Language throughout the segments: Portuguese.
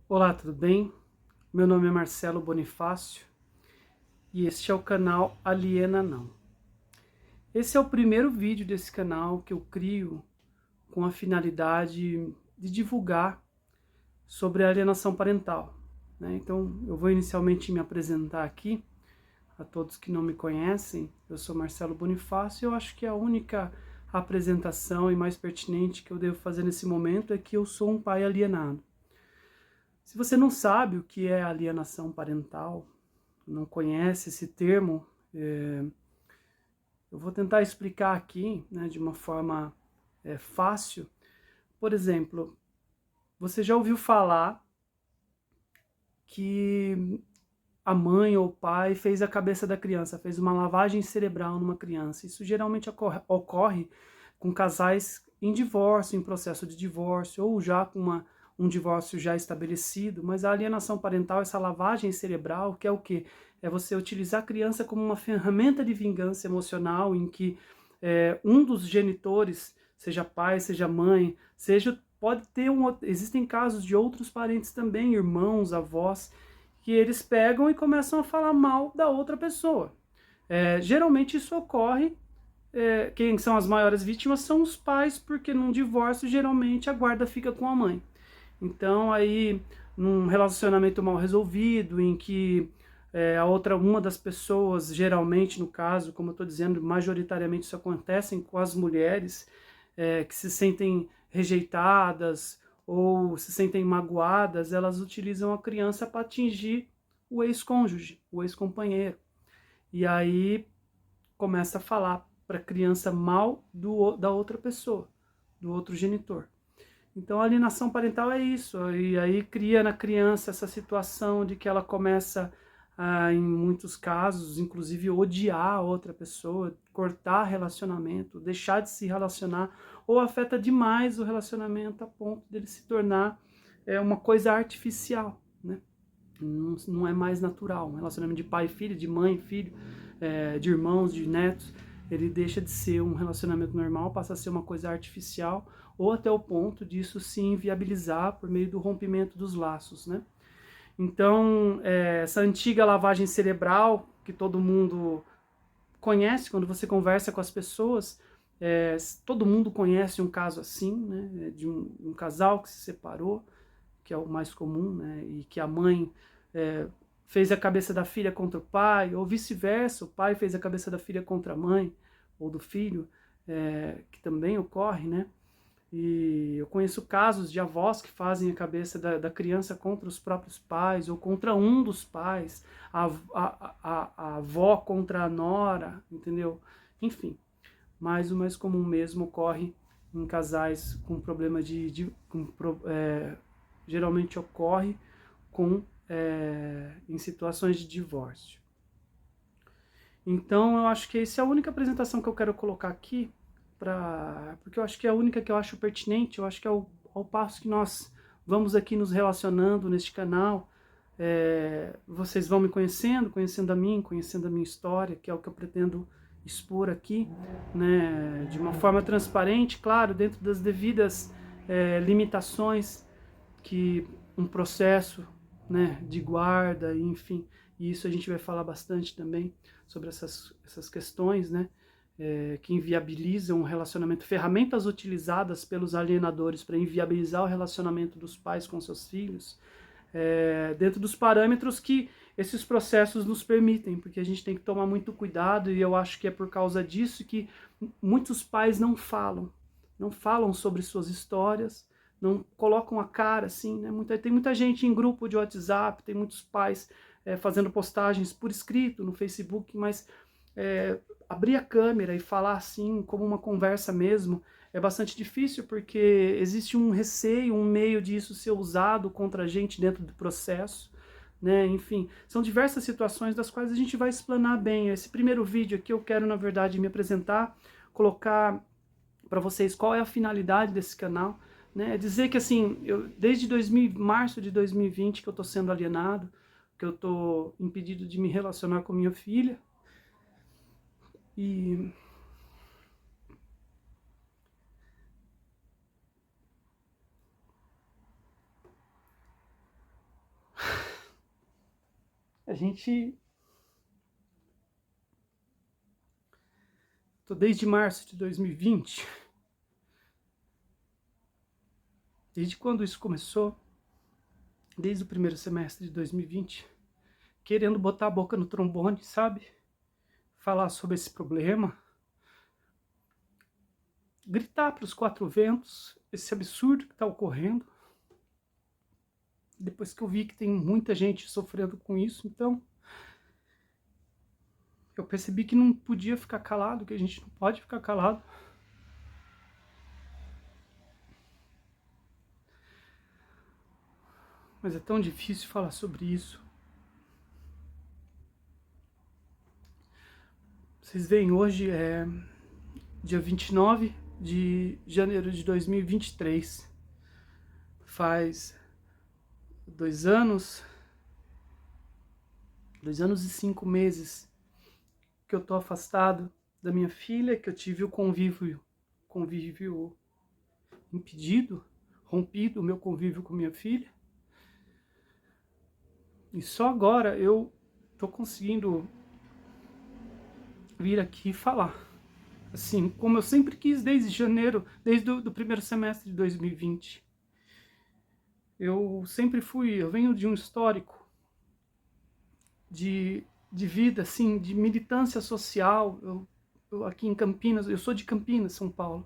Olá, tudo bem? Meu nome é Marcelo Bonifácio e este é o canal Aliena Não. Esse é o primeiro vídeo desse canal que eu crio com a finalidade de divulgar sobre a alienação parental, né? Então, eu vou inicialmente me apresentar aqui a todos que não me conhecem. Eu sou Marcelo Bonifácio e eu acho que a única apresentação e mais pertinente que eu devo fazer nesse momento é que eu sou um pai alienado. Se você não sabe o que é alienação parental, não conhece esse termo, eu vou tentar explicar aqui, né, de uma forma fácil. Por exemplo, você já ouviu falar que a mãe ou o pai fez a cabeça da criança, fez uma lavagem cerebral numa criança. Isso geralmente ocorre com casais em divórcio, em processo de divórcio, ou já com um divórcio já estabelecido, mas a alienação parental, essa lavagem cerebral, que é o quê? É você utilizar a criança como uma ferramenta de vingança emocional, em que um dos genitores, seja pai, seja mãe, pode ter existem casos de outros parentes também, irmãos, avós, que eles pegam e começam a falar mal da outra pessoa. Geralmente isso ocorre, quem são as maiores vítimas são os pais, porque num divórcio geralmente a guarda fica com a mãe. Então aí, num relacionamento mal resolvido, em que uma das pessoas, geralmente no caso, como eu estou dizendo, majoritariamente isso acontece com as mulheres, que se sentem rejeitadas ou se sentem magoadas, elas utilizam a criança para atingir o ex-cônjuge, o ex-companheiro. E aí começa a falar para a criança mal da outra pessoa, do outro genitor. Então a alienação parental é isso, e aí cria na criança essa situação de que ela começa, em muitos casos, inclusive odiar a outra pessoa, cortar relacionamento, deixar de se relacionar, ou afeta demais o relacionamento a ponto dele se tornar uma coisa artificial, né? Não é mais natural. Um relacionamento de pai e filho, de mãe e filho, de irmãos, de netos, ele deixa de ser um relacionamento normal, passa a ser uma coisa artificial, ou até o ponto disso se inviabilizar por meio do rompimento dos laços, né? Então, essa antiga lavagem cerebral que todo mundo conhece quando você conversa com as pessoas, todo mundo conhece um caso assim, né, de um casal que se separou, que é o mais comum, né, e que a mãe é, fez a cabeça da filha contra o pai, ou vice-versa, o pai fez a cabeça da filha contra a mãe, ou do filho, que também ocorre, né? E eu conheço casos de avós que fazem a cabeça da criança contra os próprios pais, ou contra um dos pais, a avó contra a nora, entendeu? Enfim, mas o mais comum mesmo ocorre em casais com problema geralmente ocorre em situações de divórcio. Então eu acho que essa é a única apresentação que eu quero colocar aqui, porque eu acho que é a única que eu acho pertinente, eu acho que é ao passo que nós vamos aqui nos relacionando neste canal, vocês vão me conhecendo a mim, conhecendo a minha história, que é o que eu pretendo expor aqui, né, de uma forma transparente, claro, dentro das devidas limitações que um processo, né, de guarda, enfim, e isso a gente vai falar bastante também sobre essas questões, né, que inviabilizam o relacionamento, ferramentas utilizadas pelos alienadores para inviabilizar o relacionamento dos pais com seus filhos, dentro dos parâmetros que esses processos nos permitem, porque a gente tem que tomar muito cuidado, e eu acho que é por causa disso que muitos pais não falam sobre suas histórias, não colocam a cara assim, né? Tem muita gente em grupo de WhatsApp, tem muitos pais fazendo postagens por escrito no Facebook, mas abrir a câmera e falar assim, como uma conversa mesmo, é bastante difícil, porque existe um receio, um meio disso ser usado contra a gente dentro do processo, né? Enfim, são diversas situações das quais a gente vai explanar bem. Esse primeiro vídeo aqui eu quero, na verdade, me apresentar, colocar para vocês qual é a finalidade desse canal, né? Dizer que assim, desde março de 2020 que eu estou sendo alienado, que eu estou impedido de me relacionar com minha filha, e gente... Tô desde março de 2020, desde quando isso começou, desde o primeiro semestre de 2020, querendo botar a boca no trombone, sabe? Falar sobre esse problema, gritar para os quatro ventos esse absurdo que está ocorrendo. Depois que eu vi que tem muita gente sofrendo com isso, então eu percebi que não podia ficar calado, que a gente não pode ficar calado. Mas é tão difícil falar sobre isso. Vocês veem, hoje é dia 29 de janeiro de 2023. Faz 2 anos e 5 meses que eu tô afastado da minha filha, que eu tive o convívio impedido, rompido o meu convívio com minha filha. E só agora eu tô conseguindo vir aqui falar. Assim, como eu sempre quis desde janeiro, desde o primeiro semestre de 2020. Eu venho de um histórico de vida, assim, de militância social. Eu aqui em Campinas, eu sou de Campinas, São Paulo.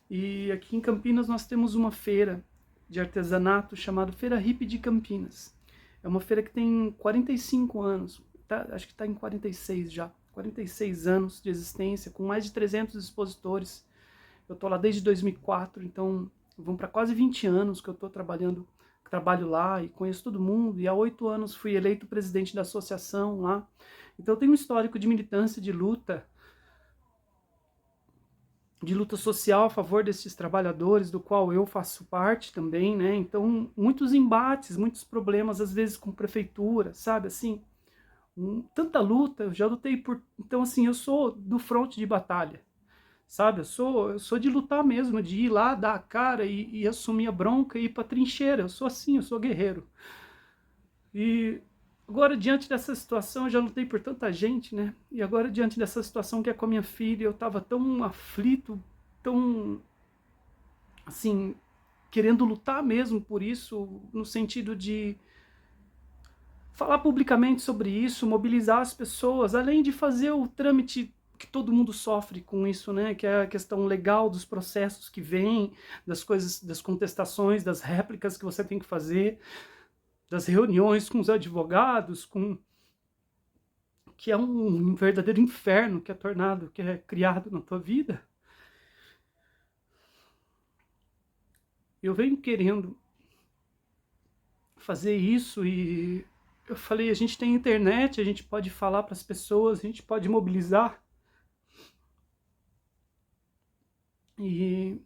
E aqui em Campinas nós temos uma feira de artesanato chamada Feira Hippie de Campinas. É uma feira que tem 45 anos, acho que está em 46 já. 46 anos de existência, com mais de 300 expositores. Eu estou lá desde 2004, então vão para quase 20 anos que eu estou trabalho lá e conheço todo mundo. E há 8 anos fui eleito presidente da associação lá. Então eu tenho um histórico de militância, de luta social a favor desses trabalhadores, do qual eu faço parte também, né? Então muitos embates, muitos problemas, às vezes com prefeitura, sabe, assim... tanta luta, eu já lutei por... Então, assim, eu sou do fronte de batalha, sabe? Eu sou de lutar mesmo, de ir lá, dar a cara e assumir a bronca e ir pra trincheira. Eu sou assim, eu sou guerreiro. E agora, diante dessa situação, eu já lutei por tanta gente, né? E agora, diante dessa situação que é com a minha filha, eu tava tão aflito, tão, assim, querendo lutar mesmo por isso, no sentido de falar publicamente sobre isso, mobilizar as pessoas, além de fazer o trâmite que todo mundo sofre com isso, né? Que é a questão legal dos processos que vêm, das coisas, das contestações, das réplicas que você tem que fazer, das reuniões com os advogados, que é um verdadeiro inferno que é criado na tua vida. Eu venho querendo fazer isso e eu falei, a gente tem internet, a gente pode falar para as pessoas, a gente pode mobilizar. E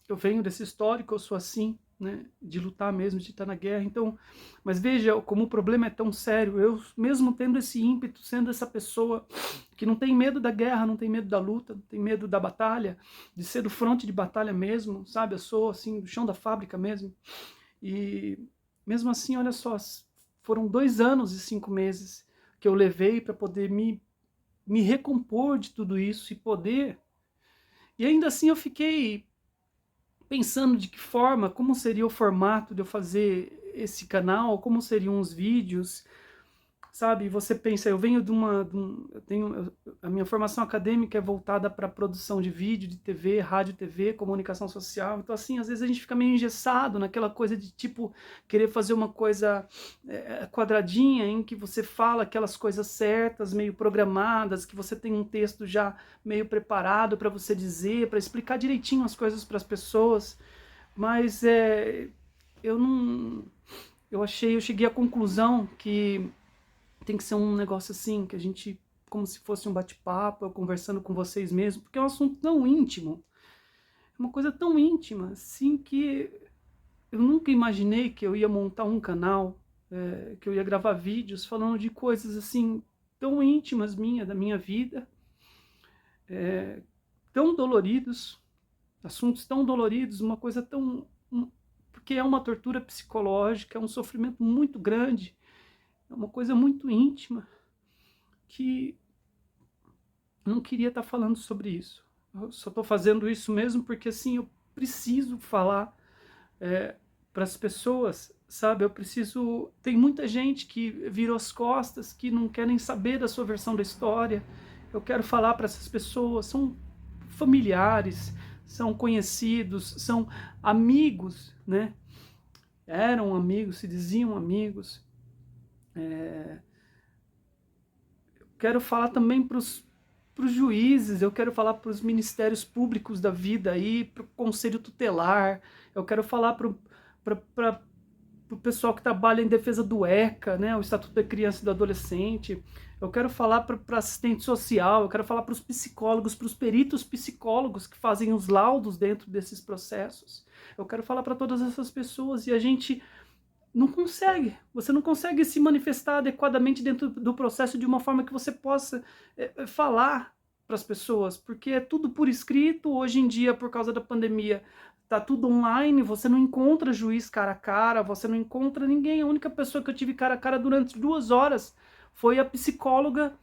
eu venho desse histórico, eu sou assim, né, de lutar mesmo, de estar na guerra. Então, mas veja como o problema é tão sério. Eu mesmo tendo esse ímpeto, sendo essa pessoa que não tem medo da guerra, não tem medo da luta, não tem medo da batalha, de ser do fronte de batalha mesmo, sabe? Eu sou assim, do chão da fábrica mesmo. E mesmo assim, olha só, foram 2 anos e 5 meses que eu levei para poder me recompor de tudo isso e poder... E ainda assim eu fiquei pensando de que forma, como seria o formato de eu fazer esse canal, como seriam os vídeos, sabe? Você pensa, eu venho a minha formação acadêmica é voltada para produção de vídeo, de TV, rádio, TV, comunicação social. Então, assim, às vezes a gente fica meio engessado naquela coisa de, tipo, querer fazer uma coisa quadradinha, em que você fala aquelas coisas certas, meio programadas, que você tem um texto já meio preparado para você dizer, para explicar direitinho as coisas para as pessoas. Mas eu não... eu cheguei à conclusão que tem que ser um negócio assim, que a gente, como se fosse um bate-papo, eu conversando com vocês mesmo, porque é um assunto tão íntimo, é uma coisa tão íntima, assim, que eu nunca imaginei que eu ia montar um canal, que eu ia gravar vídeos falando de coisas assim, tão íntimas da minha vida, tão doloridos, assuntos tão doloridos, uma coisa tão... porque é uma tortura psicológica, é um sofrimento muito grande, é uma coisa muito íntima que eu não queria estar falando sobre isso. Eu só estou fazendo isso mesmo porque, assim, eu preciso falar para as pessoas, sabe? Eu preciso... Tem muita gente que virou as costas, que não quer nem saber da sua versão da história. Eu quero falar para essas pessoas, são familiares, são conhecidos, são amigos, né? Eram amigos, se diziam amigos. Quero falar também para os juízes, eu quero falar para os ministérios públicos da vida aí, para o conselho tutelar, eu quero falar para o pessoal que trabalha em defesa do ECA, né, o Estatuto da Criança e do Adolescente, eu quero falar para assistente social, eu quero falar para os psicólogos, para os peritos psicólogos que fazem os laudos dentro desses processos, eu quero falar para todas essas pessoas, e a gente não consegue, você não consegue se manifestar adequadamente dentro do processo de uma forma que você possa falar para as pessoas, porque é tudo por escrito, hoje em dia, por causa da pandemia, tá tudo online, você não encontra juiz cara a cara, você não encontra ninguém, a única pessoa que eu tive cara a cara durante 2 horas foi a psicóloga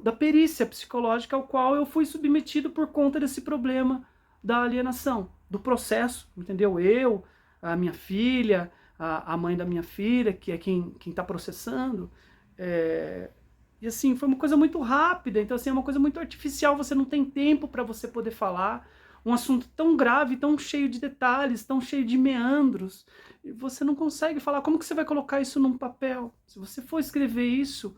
da perícia psicológica ao qual eu fui submetido por conta desse problema da alienação, do processo, entendeu? Eu, a minha filha, a mãe da minha filha, que é quem está processando, e assim, foi uma coisa muito rápida, então assim, é uma coisa muito artificial, você não tem tempo para você poder falar, um assunto tão grave, tão cheio de detalhes, tão cheio de meandros, e você não consegue falar, como que você vai colocar isso num papel? Se você for escrever isso,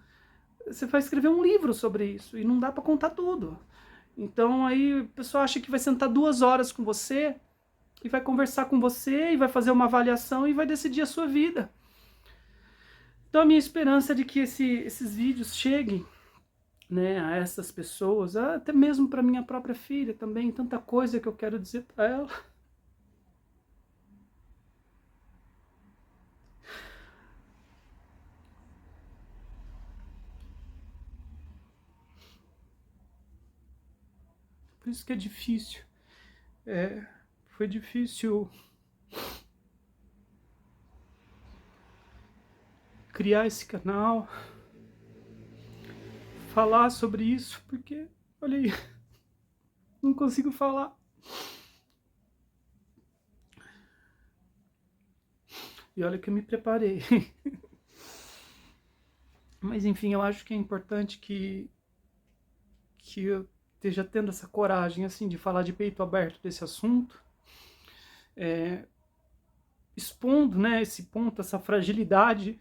você vai escrever um livro sobre isso, e não dá para contar tudo. Então aí o pessoal acha que vai sentar 2 horas com você, e vai conversar com você, e vai fazer uma avaliação, e vai decidir a sua vida. Então a minha esperança é de que esses vídeos cheguem, né, a essas pessoas, até mesmo para minha própria filha também, tanta coisa que eu quero dizer para ela. Por isso que é difícil. Foi difícil criar esse canal, falar sobre isso, porque, olha aí, não consigo falar. E olha que eu me preparei. Mas enfim, eu acho que é importante que eu esteja tendo essa coragem, assim, de falar de peito aberto desse assunto, expondo, né, esse ponto, essa fragilidade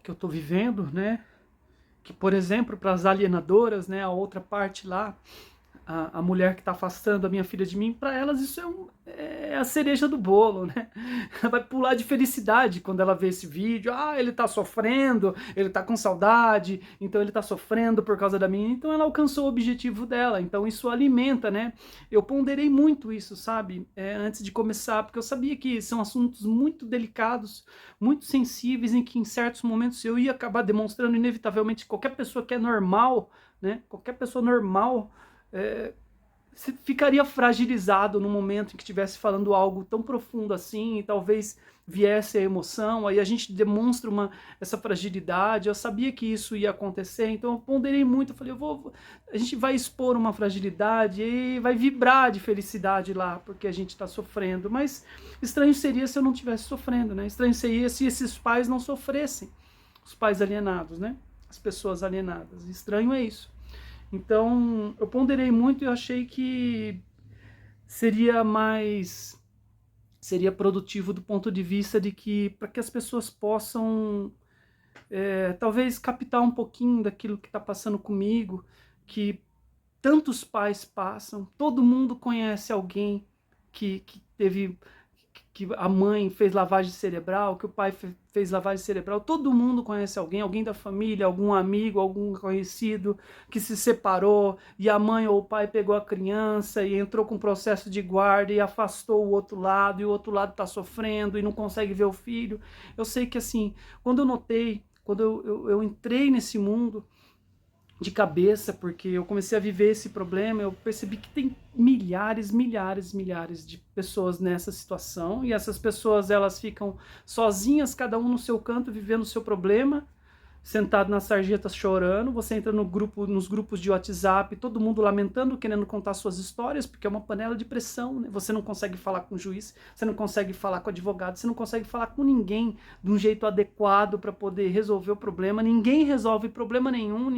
que eu estou vivendo, né, que, por exemplo, para as alienadoras, né, a outra parte lá, a mulher que está afastando a minha filha de mim, para elas isso é a cereja do bolo, né? Ela vai pular de felicidade quando ela vê esse vídeo. Ah, ele está sofrendo, ele está com saudade, então ele está sofrendo por causa da minha. Então ela alcançou o objetivo dela, então isso alimenta, né? Eu ponderei muito isso, sabe? Antes de começar, porque eu sabia que são assuntos muito delicados, muito sensíveis, em que em certos momentos eu ia acabar demonstrando inevitavelmente qualquer pessoa que é normal, né? Qualquer pessoa normal você ficaria fragilizado no momento em que estivesse falando algo tão profundo assim, e talvez viesse a emoção, aí a gente demonstra essa fragilidade. Eu sabia que isso ia acontecer, então eu ponderei muito, eu falei, a gente vai expor uma fragilidade e vai vibrar de felicidade lá, porque a gente está sofrendo, mas estranho seria se eu não estivesse sofrendo, né? Estranho seria se esses pais não sofressem, os pais alienados, né? As pessoas alienadas, estranho é isso. Então, eu ponderei muito e eu achei que seria produtivo do ponto de vista de que, para que as pessoas possam, talvez, captar um pouquinho daquilo que está passando comigo, que tantos pais passam, todo mundo conhece alguém que teve... que a mãe fez lavagem cerebral, que o pai fez lavagem cerebral, todo mundo conhece alguém da família, algum amigo, algum conhecido que se separou e a mãe ou o pai pegou a criança e entrou com processo de guarda e afastou o outro lado, e o outro lado está sofrendo e não consegue ver o filho. Eu sei que assim, quando eu notei, quando eu entrei nesse mundo, de cabeça, porque eu comecei a viver esse problema, eu percebi que tem milhares de pessoas nessa situação, e essas pessoas, elas ficam sozinhas, cada um no seu canto, vivendo o seu problema, sentado nas sarjetas chorando. Você entra no grupo, nos grupos de WhatsApp, todo mundo lamentando, querendo contar suas histórias, porque é uma panela de pressão, né? Você não consegue falar com o juiz, você não consegue falar com o advogado, você não consegue falar com ninguém de um jeito adequado para poder resolver o problema. Ninguém resolve problema nenhum,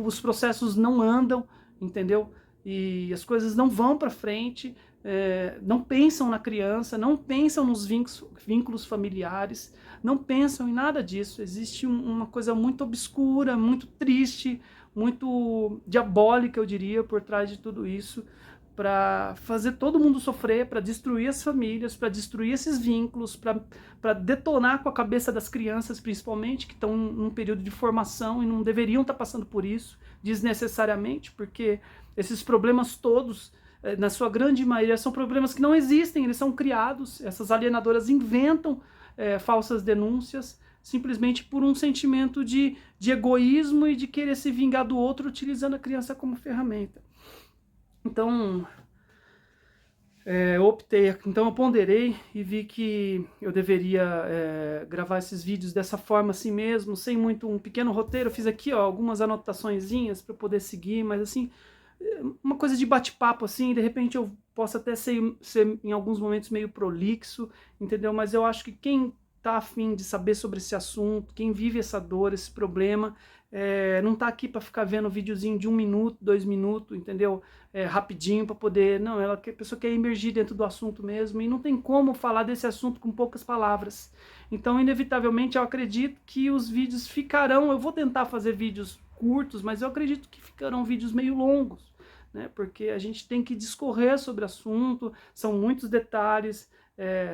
os processos não andam, entendeu? E as coisas não vão para frente, não pensam na criança, não pensam nos vínculos familiares, não pensam em nada disso. Existe uma coisa muito obscura, muito triste, muito diabólica, eu diria, por trás de tudo isso, para fazer todo mundo sofrer, para destruir as famílias, para destruir esses vínculos, para detonar com a cabeça das crianças, principalmente, que estão num período de formação e não deveriam estar passando por isso desnecessariamente, porque esses problemas todos, na sua grande maioria, são problemas que não existem, eles são criados. Essas alienadoras inventam falsas denúncias, simplesmente por um sentimento de egoísmo e de querer se vingar do outro, utilizando a criança como ferramenta. Então, eu ponderei e vi que eu deveria gravar esses vídeos dessa forma assim mesmo, sem muito um pequeno roteiro. Eu fiz aqui algumas anotaçõezinhas para poder seguir, mas assim, uma coisa de bate-papo assim, de repente eu posso até ser em alguns momentos meio prolixo, entendeu? Mas eu acho que quem tá afim de saber sobre esse assunto, quem vive essa dor, esse problema, não tá aqui para ficar vendo videozinho de 1 minuto, 2 minutos, entendeu? Rapidinho para poder... Não, a pessoa quer emergir dentro do assunto mesmo, e não tem como falar desse assunto com poucas palavras. Então, inevitavelmente, eu acredito que os vídeos ficarão... Eu vou tentar fazer vídeos curtos, mas eu acredito que ficarão vídeos meio longos, né? Porque a gente tem que discorrer sobre o assunto, são muitos detalhes,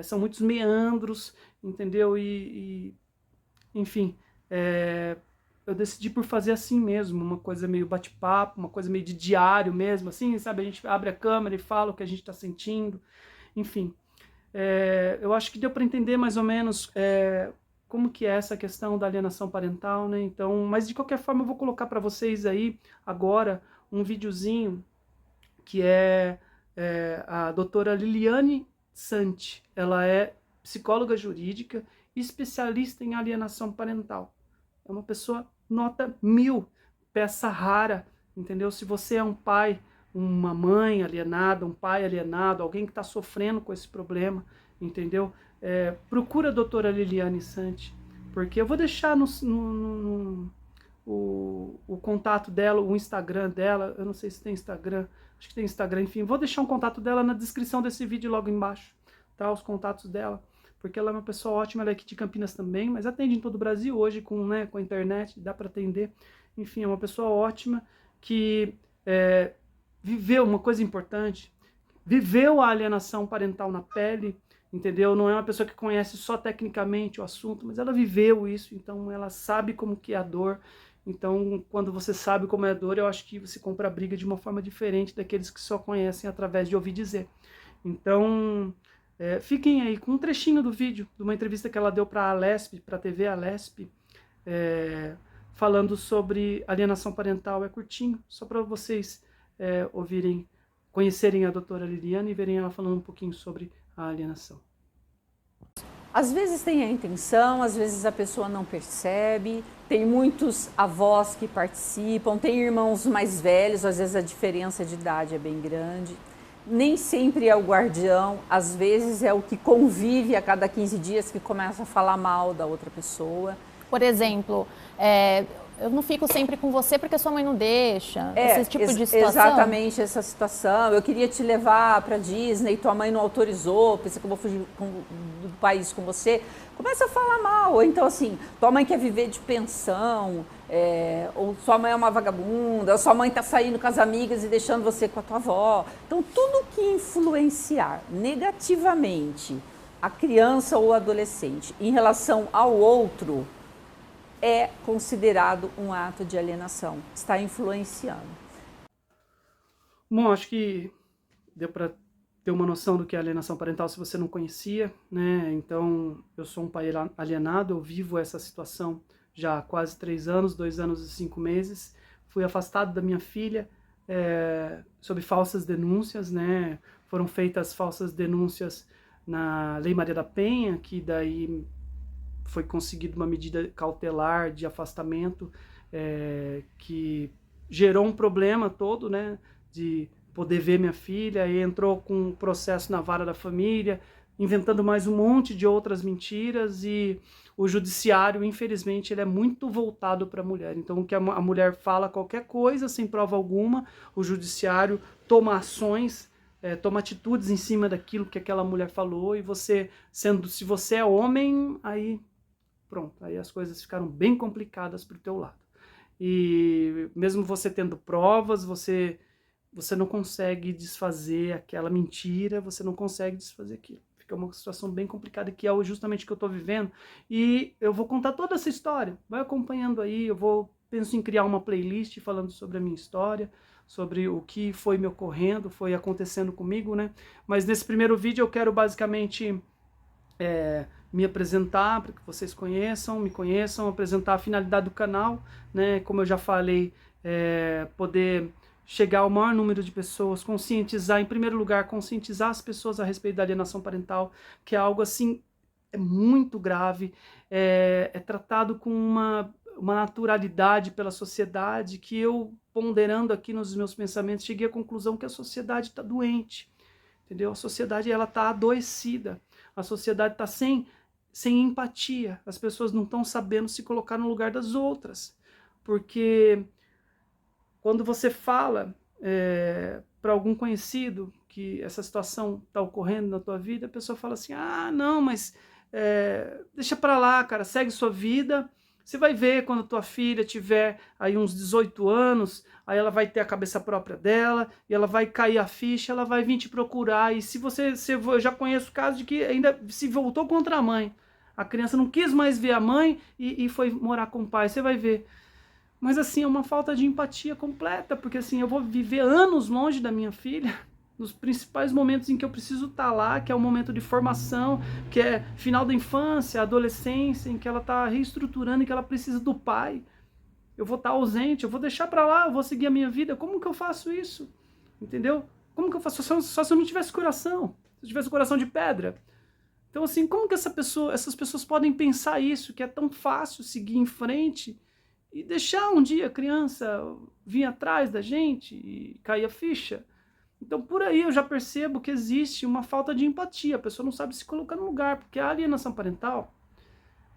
são muitos meandros, entendeu? Enfim, eu decidi por fazer assim mesmo, uma coisa meio bate-papo, uma coisa meio de diário mesmo, assim, sabe? A gente abre a câmera e fala o que a gente está sentindo, enfim. Eu acho que deu para entender mais ou menos como que é essa questão da alienação parental, né? Então, mas de qualquer forma eu vou colocar para vocês aí agora um videozinho que a doutora Liliane Santi. Ela é psicóloga jurídica e especialista em alienação parental. É uma pessoa nota 1000, peça rara, entendeu? Se você é um pai, uma mãe alienada, um pai alienado, alguém que está sofrendo com esse problema, entendeu? Procura a doutora Liliane Santi, porque eu vou deixar o contato dela, o Instagram dela, eu não sei se tem Instagram, acho que tem Instagram, enfim, vou deixar um contato dela na descrição desse vídeo logo embaixo, tá? Os contatos dela, porque ela é uma pessoa ótima, ela é aqui de Campinas também, mas atende em todo o Brasil hoje com a internet, dá para atender, enfim, é uma pessoa ótima que viveu uma coisa importante, viveu a alienação parental na pele, entendeu? Não é uma pessoa que conhece só tecnicamente o assunto, mas ela viveu isso, então ela sabe como que é a dor. Então, quando você sabe como é a dor, eu acho que você compra a briga de uma forma diferente daqueles que só conhecem através de ouvir dizer. Então, fiquem aí com um trechinho do vídeo, de uma entrevista que ela deu para a Alesp, para a TV Alesp, falando sobre alienação parental. É curtinho, só para vocês ouvirem, conhecerem a doutora Liliane e verem ela falando um pouquinho sobre a alienação. Às vezes tem a intenção, às vezes a pessoa não percebe, tem muitos avós que participam, tem irmãos mais velhos, às vezes a diferença de idade é bem grande. Nem sempre é o guardião, às vezes é o que convive a cada 15 dias que começa a falar mal da outra pessoa. Por exemplo, eu não fico sempre com você porque sua mãe não deixa, esse tipo de situação? Exatamente essa situação. Eu queria te levar para Disney, tua mãe não autorizou, pensei que eu vou fugir do país com você. Começa a falar mal, ou então assim, tua mãe quer viver de pensão, ou sua mãe é uma vagabunda, ou sua mãe está saindo com as amigas e deixando você com a tua avó. Então tudo que influenciar negativamente a criança ou adolescente em relação ao outro é considerado um ato de alienação, está influenciando. Bom, acho que deu para ter uma noção do que é alienação parental se você não conhecia, né? Então, eu sou um pai alienado, eu vivo essa situação já há quase 3 anos, 2 anos e 5 meses. Fui afastado da minha filha sob falsas denúncias, né? Foram feitas falsas denúncias na Lei Maria da Penha, que daí foi conseguida uma medida cautelar de afastamento, que gerou um problema todo, né? De poder ver minha filha, e entrou com um processo na vara da família, inventando mais um monte de outras mentiras, e o judiciário, infelizmente, ele é muito voltado para a mulher. Então, o que a mulher fala qualquer coisa, sem prova alguma, o judiciário toma ações, toma atitudes em cima daquilo que aquela mulher falou, e você, se você é homem, aí pronto, aí as coisas ficaram bem complicadas para o teu lado. E mesmo você tendo provas, você não consegue desfazer aquela mentira, você não consegue desfazer aquilo. Fica uma situação bem complicada, que é justamente o que eu estou vivendo. E eu vou contar toda essa história, vai acompanhando aí, penso em criar uma playlist falando sobre a minha história, sobre o que foi me ocorrendo, foi acontecendo comigo, né? Mas nesse primeiro vídeo eu quero basicamente me apresentar, para que vocês me conheçam, apresentar a finalidade do canal, né? Como eu já falei, poder chegar ao maior número de pessoas, conscientizar, em primeiro lugar, conscientizar as pessoas a respeito da alienação parental, que é algo assim, é muito grave, é tratado com uma naturalidade pela sociedade, que eu, ponderando aqui nos meus pensamentos, cheguei à conclusão que a sociedade está doente, entendeu? A sociedade, ela está adoecida, a sociedade está sem empatia, as pessoas não estão sabendo se colocar no lugar das outras, porque quando você fala para algum conhecido que essa situação está ocorrendo na tua vida, a pessoa fala assim, não, mas deixa para lá, cara, segue sua vida, você vai ver quando tua filha tiver aí uns 18 anos, aí ela vai ter a cabeça própria dela, e ela vai cair a ficha, ela vai vir te procurar, e se eu já conheço casos de que ainda se voltou contra a mãe, a criança não quis mais ver a mãe e foi morar com o pai, você vai ver. Mas assim, é uma falta de empatia completa, porque assim, eu vou viver anos longe da minha filha, nos principais momentos em que eu preciso estar lá, que é o momento de formação, que é final da infância, adolescência, em que ela está reestruturando e que ela precisa do pai. Eu vou estar ausente, eu vou deixar para lá, eu vou seguir a minha vida. Como que eu faço isso? Entendeu? Como que eu faço? Só se eu não tivesse coração, se eu tivesse coração de pedra. Então assim, como que essas pessoas podem pensar isso, que é tão fácil seguir em frente e deixar um dia a criança vir atrás da gente e cair a ficha? Então por aí eu já percebo que existe uma falta de empatia, a pessoa não sabe se colocar no lugar, porque a alienação parental,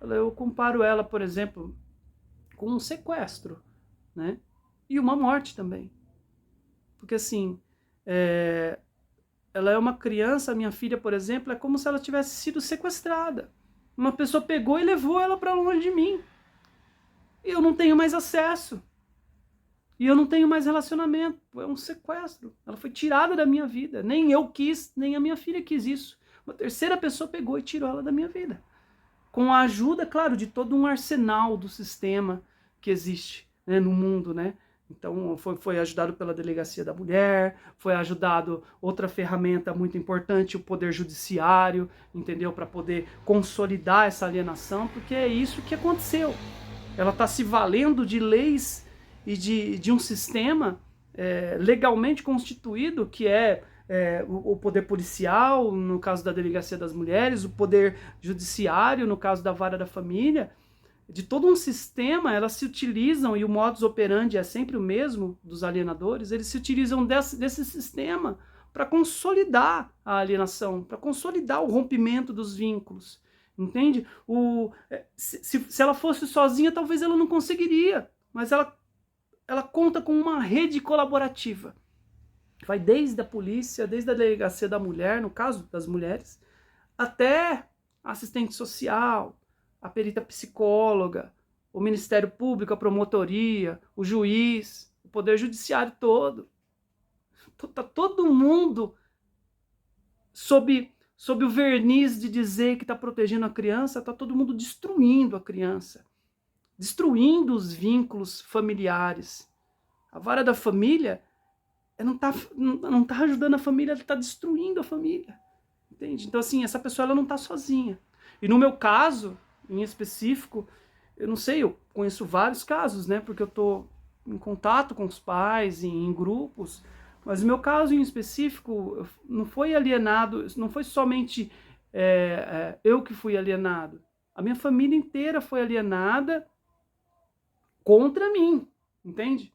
eu comparo ela, por exemplo, com um sequestro, né? E uma morte também. Porque assim, ela é uma criança, a minha filha, por exemplo, é como se ela tivesse sido sequestrada. Uma pessoa pegou e levou ela para longe de mim. E eu não tenho mais acesso. E eu não tenho mais relacionamento. É um sequestro. Ela foi tirada da minha vida. Nem eu quis, nem a minha filha quis isso. Uma terceira pessoa pegou e tirou ela da minha vida. Com a ajuda, claro, de todo um arsenal do sistema que existe, né, no mundo, né? Então foi ajudado pela Delegacia da Mulher, foi ajudado outra ferramenta muito importante, o Poder Judiciário, entendeu? Para poder consolidar essa alienação, porque é isso que aconteceu. Ela está se valendo de leis e de um sistema legalmente constituído, que é o poder policial, no caso da Delegacia das Mulheres, o poder judiciário, no caso da Vara da Família, de todo um sistema. Elas se utilizam, e o modus operandi é sempre o mesmo dos alienadores, eles se utilizam desse sistema para consolidar a alienação, para consolidar o rompimento dos vínculos. Entende? Se ela fosse sozinha, talvez ela não conseguiria, mas ela conta com uma rede colaborativa. Vai desde a polícia, desde a Delegacia da Mulher, no caso das mulheres, até a assistente social, a perita psicóloga, o Ministério Público, a promotoria, o juiz, o Poder Judiciário todo. Tá todo mundo sob o verniz de dizer que está protegendo a criança, está todo mundo destruindo a criança, destruindo os vínculos familiares. A Vara da Família não tá ajudando a família, ela está destruindo a família. Entende? Então assim, essa pessoa ela não está sozinha. E no meu caso, em específico, eu não sei, eu conheço vários casos, né? Porque eu tô em contato com os pais, em grupos, mas o meu caso em específico não foi alienado, não foi somente eu que fui alienado. A minha família inteira foi alienada contra mim, entende?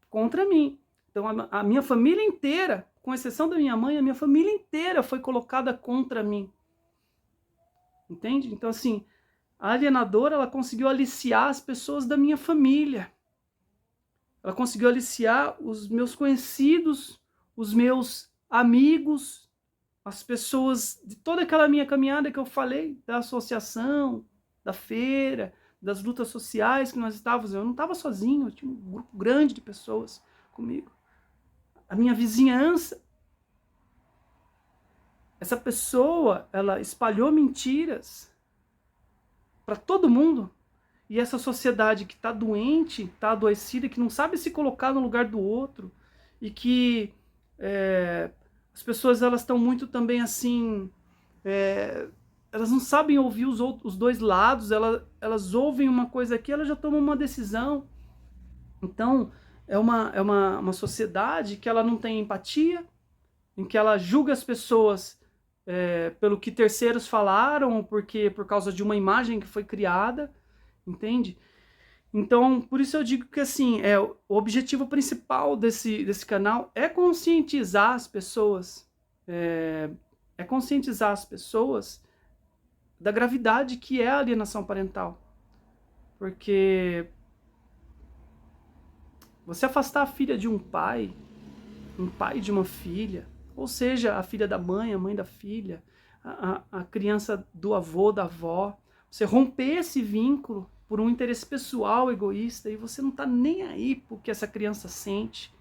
Contra mim. Então a minha família inteira, com exceção da minha mãe, a minha família inteira foi colocada contra mim. Entende? Então assim, a alienadora, ela conseguiu aliciar as pessoas da minha família. Ela conseguiu aliciar os meus conhecidos, os meus amigos, as pessoas de toda aquela minha caminhada que eu falei, da associação, da feira, das lutas sociais que nós estávamos. Eu não estava sozinho, eu tinha um grupo grande de pessoas comigo. A minha vizinhança. Essa pessoa, ela espalhou mentiras para todo mundo. E essa sociedade que está doente, está adoecida, que não sabe se colocar no lugar do outro, e que as pessoas elas estão muito também assim, elas não sabem ouvir os dois lados, elas ouvem uma coisa aqui, elas já tomam uma decisão. Então é uma sociedade que ela não tem empatia, em que ela julga as pessoas pelo que terceiros falaram, porque por causa de uma imagem que foi criada. Entende? Então, por isso eu digo que assim, o objetivo principal desse canal é conscientizar as pessoas, conscientizar as pessoas da gravidade que é a alienação parental. Porque você afastar a filha de um pai de uma filha, ou seja, a filha da mãe, a mãe da filha, a criança do avô, da avó, você romper esse vínculo por um interesse pessoal, egoísta, e você não está nem aí por que essa criança sente.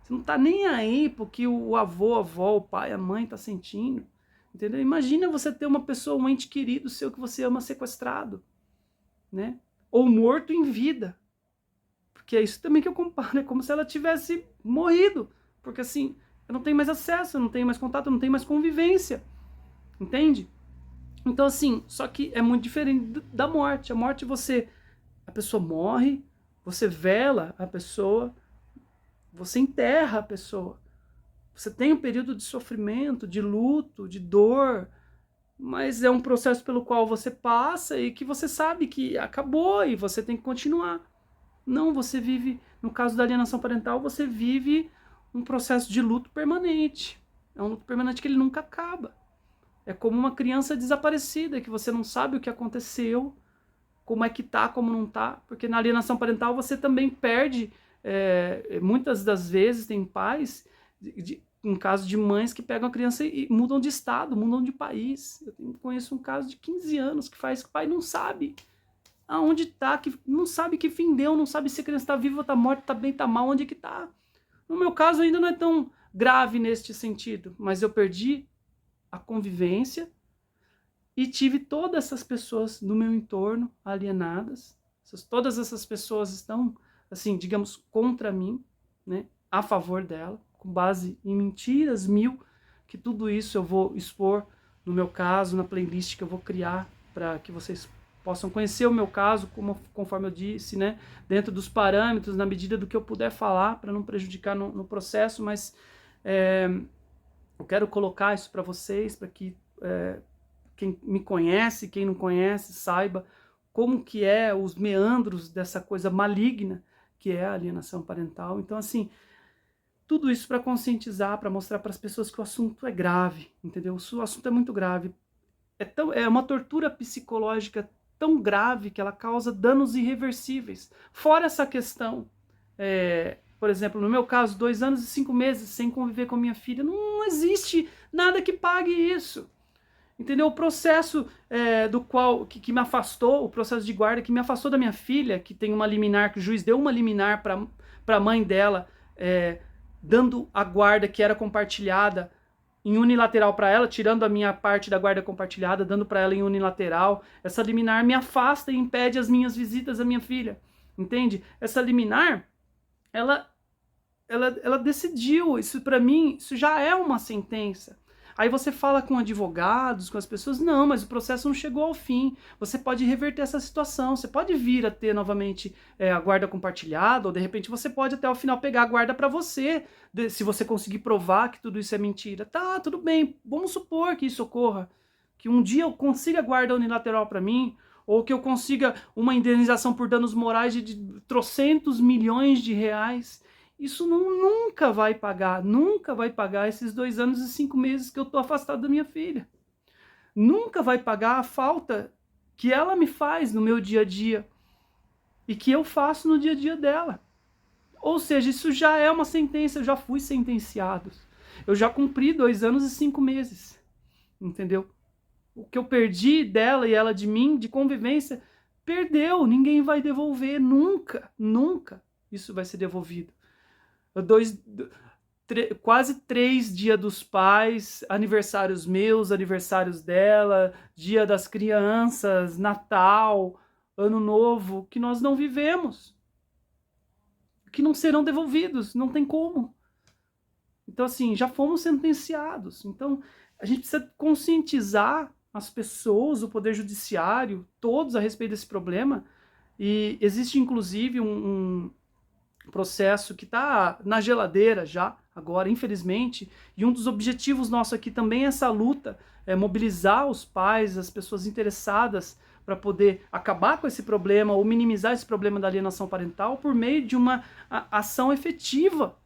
Você não está nem aí por que o avô, a avó, o pai, a mãe está sentindo. Entendeu? Imagina você ter uma pessoa, um ente querido seu que você ama sequestrado, né? Ou morto em vida. Porque é isso também que eu comparo, é como se ela tivesse morrido. Porque assim, eu não tenho mais acesso, eu não tenho mais contato, eu não tenho mais convivência. Entende? Então assim, só que é muito diferente da morte. A morte a pessoa morre, você vela a pessoa, você enterra a pessoa. Você tem um período de sofrimento, de luto, de dor, mas é um processo pelo qual você passa e que você sabe que acabou e você tem que continuar. Não, você vive, no caso da alienação parental, você vive um processo de luto permanente. É um luto permanente que ele nunca acaba. É como uma criança desaparecida, que você não sabe o que aconteceu, como é que tá, como não tá. Porque na alienação parental você também perde, muitas das vezes tem pais, em caso de mães que pegam a criança e mudam de estado, mudam de país. Eu conheço um caso de 15 anos que faz que o pai não sabe aonde tá, que não sabe que fim deu, não sabe se a criança tá viva ou tá morta, tá bem, tá mal, onde que tá. No meu caso ainda não é tão grave neste sentido, mas eu perdi a convivência e tive todas essas pessoas no meu entorno alienadas. Todas essas pessoas estão, assim, digamos, contra mim, né, a favor dela, com base em mentiras mil, que tudo isso eu vou expor no meu caso, na playlist que eu vou criar para que vocês possam conhecer o meu caso, conforme eu disse, né, dentro dos parâmetros, na medida do que eu puder falar, para não prejudicar no processo, mas eu quero colocar isso para vocês, para que quem me conhece, quem não conhece, saiba como que é os meandros dessa coisa maligna que é a alienação parental. Então, assim, tudo isso para conscientizar, para mostrar para as pessoas que o assunto é grave, entendeu? O assunto é muito grave. É uma tortura psicológica tão grave que ela causa danos irreversíveis. Fora essa questão, por exemplo, no meu caso, 2 anos e 5 meses sem conviver com a minha filha, não existe nada que pague isso. Entendeu? O processo que me afastou, o processo de guarda que me afastou da minha filha, que tem uma liminar, que o juiz deu uma liminar para a mãe dela, dando a guarda que era compartilhada em unilateral para ela, tirando a minha parte da guarda compartilhada, dando para ela em unilateral. Essa liminar me afasta e impede as minhas visitas à minha filha. Entende? Essa liminar, ela decidiu, isso para mim, isso já é uma sentença. Aí você fala com advogados, com as pessoas, não, mas o processo não chegou ao fim. Você pode reverter essa situação, você pode vir a ter novamente a guarda compartilhada, ou de repente você pode até ao final pegar a guarda para você, se você conseguir provar que tudo isso é mentira. Tá, tudo bem, vamos supor que isso ocorra, que um dia eu consiga guarda unilateral para mim, ou que eu consiga uma indenização por danos morais de trocentos milhões de reais. Isso nunca vai pagar esses 2 anos e 5 meses que eu estou afastado da minha filha. Nunca vai pagar a falta que ela me faz no meu dia a dia e que eu faço no dia a dia dela. Ou seja, isso já é uma sentença, eu já fui sentenciado. Eu já cumpri 2 anos e 5 meses, entendeu? O que eu perdi dela e ela de mim, de convivência, perdeu, ninguém vai devolver, nunca isso vai ser devolvido. Quase 3 dias dos pais, aniversários meus, aniversários dela, dia das crianças, Natal, Ano Novo, que nós não vivemos, que não serão devolvidos, não tem como. Então assim, já fomos sentenciados. Então a gente precisa conscientizar as pessoas, o Poder Judiciário, todos a respeito desse problema. E existe inclusive um processo que está na geladeira já, agora, infelizmente, e um dos objetivos nossos aqui também é essa luta, é mobilizar os pais, as pessoas interessadas para poder acabar com esse problema ou minimizar esse problema da alienação parental por meio de uma ação efetiva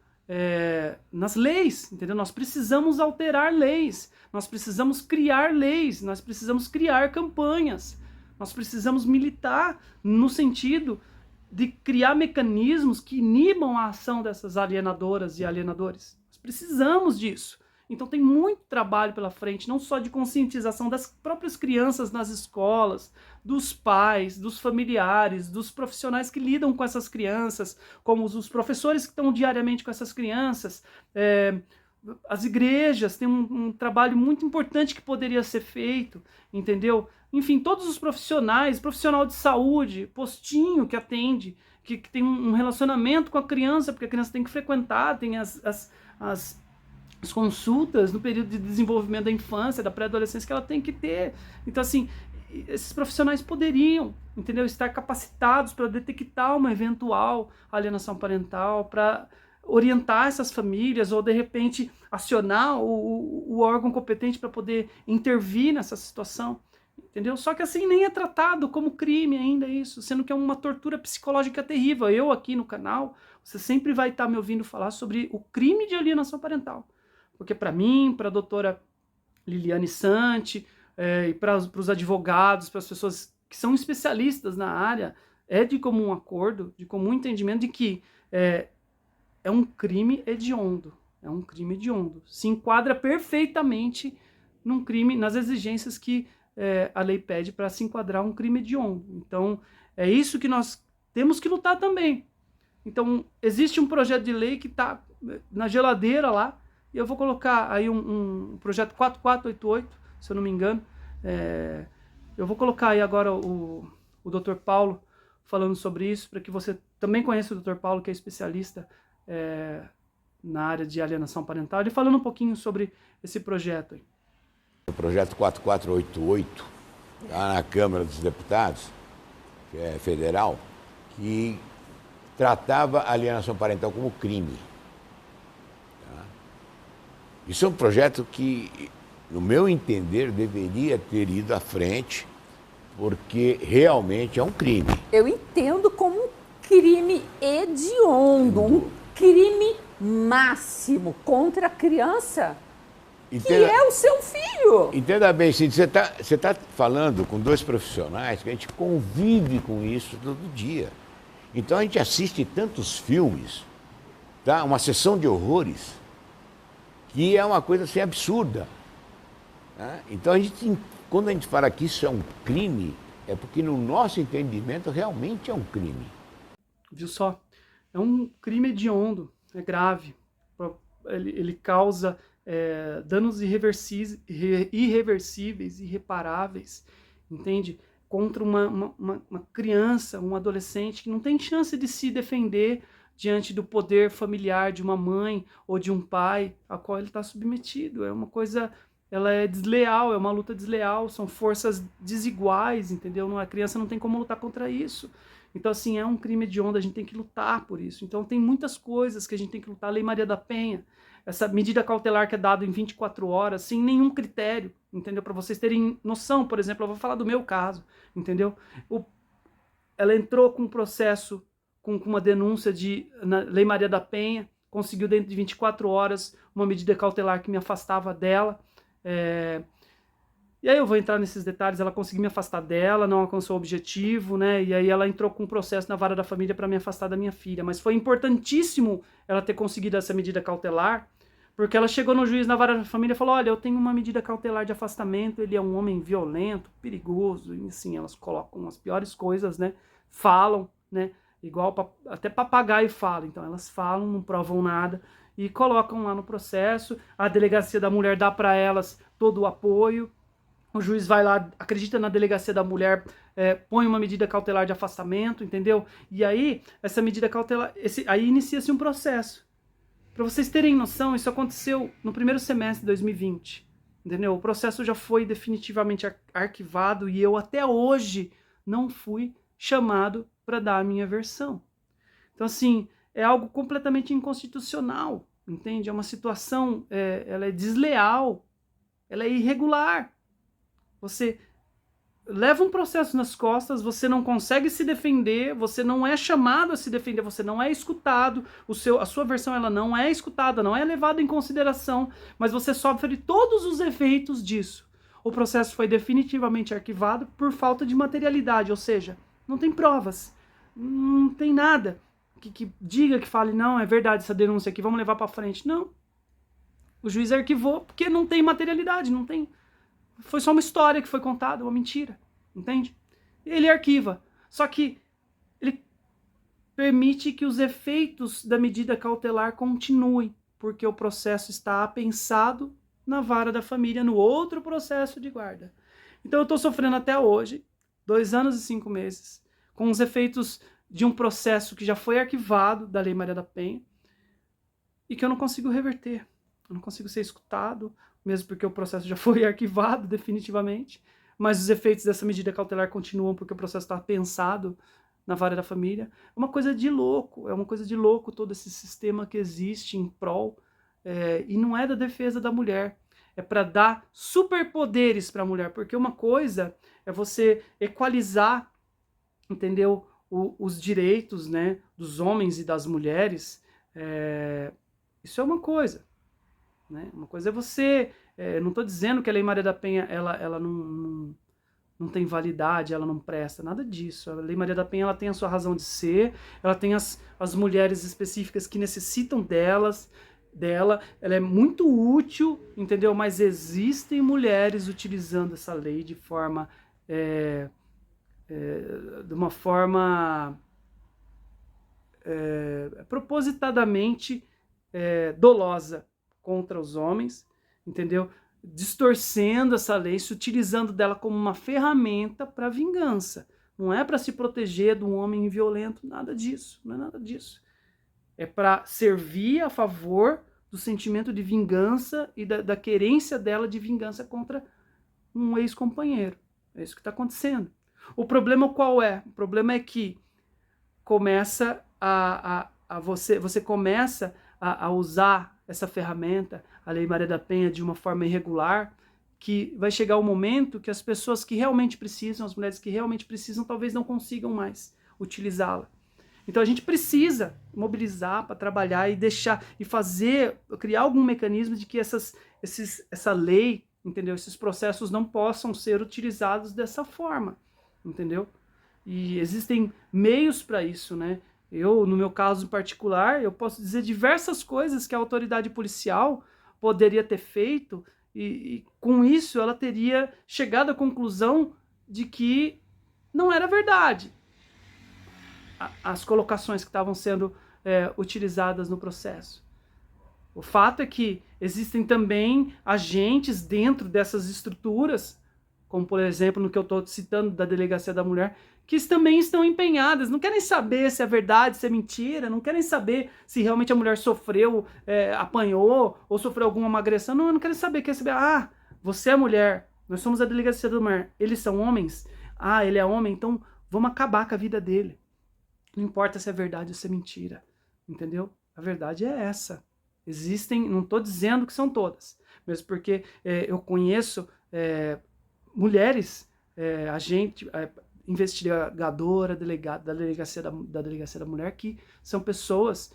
nas leis, entendeu? Nós precisamos alterar leis, nós precisamos criar leis, nós precisamos criar campanhas, nós precisamos militar no sentido de criar mecanismos que inibam a ação dessas alienadoras e alienadores. Nós precisamos disso. Então tem muito trabalho pela frente, não só de conscientização das próprias crianças nas escolas, dos pais, dos familiares, dos profissionais que lidam com essas crianças, como os professores que estão diariamente com essas crianças, as igrejas têm um trabalho muito importante que poderia ser feito, entendeu? Enfim, todos os profissionais, profissional de saúde, postinho que atende, que tem um relacionamento com a criança, porque a criança tem que frequentar, tem as consultas no período de desenvolvimento da infância, da pré-adolescência que ela tem que ter. Então, assim, esses profissionais poderiam, entendeu, estar capacitados para detectar uma eventual alienação parental, para orientar essas famílias ou, de repente, acionar o órgão competente para poder intervir nessa situação. Entendeu? Só que assim nem é tratado como crime ainda isso, sendo que é uma tortura psicológica terrível. Eu aqui no canal, você sempre vai estar me ouvindo falar sobre o crime de alienação parental. Porque para mim, para a doutora Liliane Santi, e para os advogados, para as pessoas que são especialistas na área, é de comum acordo, de comum entendimento de que é um crime hediondo. É um crime hediondo. Se enquadra perfeitamente num crime, nas exigências que a lei pede para se enquadrar um crime hediondo. Então, é isso que nós temos que lutar também. Então, existe um projeto de lei que está na geladeira lá, e eu vou colocar aí um projeto 4488, se eu não me engano. Eu vou colocar aí agora o Dr. Paulo falando sobre isso, para que você também conheça o Dr. Paulo, que é especialista na área de alienação parental, ele falando um pouquinho sobre esse projeto aí. O projeto 4488, lá na Câmara dos Deputados, que é federal, que tratava a alienação parental como crime. Tá? Isso é um projeto que, no meu entender, deveria ter ido à frente, porque realmente é um crime. Eu entendo como um crime hediondo, um crime máximo contra a criança. Entenda, que é o seu filho. Entenda bem, Cíntia, você tá falando com 2 profissionais que a gente convive com isso todo dia. Então a gente assiste tantos filmes, tá? Uma sessão de horrores, que é uma coisa assim absurda. Tá? Então quando a gente fala que isso é um crime, é porque no nosso entendimento realmente é um crime. Viu só? É um crime hediondo, é grave. Ele causa danos irreversíveis, irreparáveis, entende? Contra uma criança, um adolescente que não tem chance de se defender diante do poder familiar de uma mãe ou de um pai a qual ele está submetido. É uma coisa ela é desleal, é uma luta desleal, são forças desiguais, entendeu? A criança não tem como lutar contra isso. Então, assim, é um crime hediondo, a gente tem que lutar por isso. Então, tem muitas coisas que a gente tem que lutar. A Lei Maria da Penha, essa medida cautelar que é dada em 24 horas, sem nenhum critério, entendeu? Para vocês terem noção, por exemplo, eu vou falar do meu caso, entendeu? Ela entrou com um processo, com uma denúncia na Lei Maria da Penha, conseguiu dentro de 24 horas uma medida cautelar que me afastava dela. E aí eu vou entrar nesses detalhes, ela conseguiu me afastar dela, não alcançou o objetivo, né? E aí ela entrou com um processo na vara da família para me afastar da minha filha. Mas foi importantíssimo ela ter conseguido essa medida cautelar, porque ela chegou no juiz na vara da família e falou, olha, eu tenho uma medida cautelar de afastamento, ele é um homem violento, perigoso, e assim, elas colocam as piores coisas, né? Falam, né? Igual até papagaio fala, então elas falam, não provam nada, e colocam lá no processo, a delegacia da mulher dá para elas todo o apoio, o juiz vai lá, acredita na delegacia da mulher, põe uma medida cautelar de afastamento, entendeu? E aí, essa medida cautelar, aí inicia-se um processo. Para vocês terem noção, isso aconteceu no primeiro semestre de 2020, entendeu? O processo já foi definitivamente arquivado e eu até hoje não fui chamado para dar a minha versão. Então, assim, é algo completamente inconstitucional, entende? É uma situação, ela é desleal, ela é irregular. Você leva um processo nas costas, você não consegue se defender, você não é chamado a se defender, você não é escutado, a sua versão ela não é escutada, não é levada em consideração, mas você sofre todos os efeitos disso. O processo foi definitivamente arquivado por falta de materialidade, ou seja, não tem provas, não tem nada que diga, que fale, não, é verdade essa denúncia aqui, vamos levar para frente. Não. O juiz arquivou porque não tem materialidade, não tem. Foi só uma história que foi contada, uma mentira, entende? E ele arquiva. Só que ele permite que os efeitos da medida cautelar continuem, porque o processo está apensado na vara da família, no outro processo de guarda. Então eu estou sofrendo até hoje, 2 anos e 5 meses, com os efeitos de um processo que já foi arquivado da Lei Maria da Penha e que eu não consigo reverter. Eu não consigo ser escutado, mesmo porque o processo já foi arquivado definitivamente, mas os efeitos dessa medida cautelar continuam porque o processo está pensado na vara da família. É uma coisa de louco todo esse sistema que existe em prol, e não é da defesa da mulher, é para dar superpoderes para a mulher, porque uma coisa é você equalizar, entendeu, os direitos, né, dos homens e das mulheres, isso é uma coisa. Né? Uma coisa é você, não estou dizendo que a Lei Maria da Penha ela não tem validade, ela não presta, nada disso. A Lei Maria da Penha ela tem a sua razão de ser, ela tem as mulheres específicas que necessitam dela, ela é muito útil, entendeu? Mas existem mulheres utilizando essa lei de forma, de uma forma propositadamente dolosa contra os homens, entendeu? Distorcendo essa lei, se utilizando dela como uma ferramenta para vingança. Não é para se proteger de um homem violento, nada disso, não é nada disso. É para servir a favor do sentimento de vingança e da querência dela de vingança contra um ex-companheiro. É isso que está acontecendo. O problema qual é? O problema é que começa você começa a usar essa ferramenta, a Lei Maria da Penha, de uma forma irregular, que vai chegar um momento que as pessoas que realmente precisam, as mulheres que realmente precisam, talvez não consigam mais utilizá-la. Então a gente precisa mobilizar para trabalhar e criar algum mecanismo de que essa lei, entendeu? Esses processos não possam ser utilizados dessa forma, entendeu? E existem meios para isso, né? No meu caso em particular, eu posso dizer diversas coisas que a autoridade policial poderia ter feito e com isso ela teria chegado à conclusão de que não era verdade as colocações que estavam sendo utilizadas no processo. O fato é que existem também agentes dentro dessas estruturas, como por exemplo no que eu estou citando da Delegacia da Mulher, que também estão empenhadas, não querem saber se é verdade, se é mentira, não querem saber se realmente a mulher sofreu, apanhou ou sofreu alguma agressão, não querem saber, querem saber, você é mulher, nós somos a delegacia da mulher, eles são homens, ele é homem, então vamos acabar com a vida dele. Não importa se é verdade ou se é mentira, entendeu? A verdade é essa. Existem, não estou dizendo que são todas, mesmo porque eu conheço mulheres, investigadora, delegada da delegacia da mulher, que são pessoas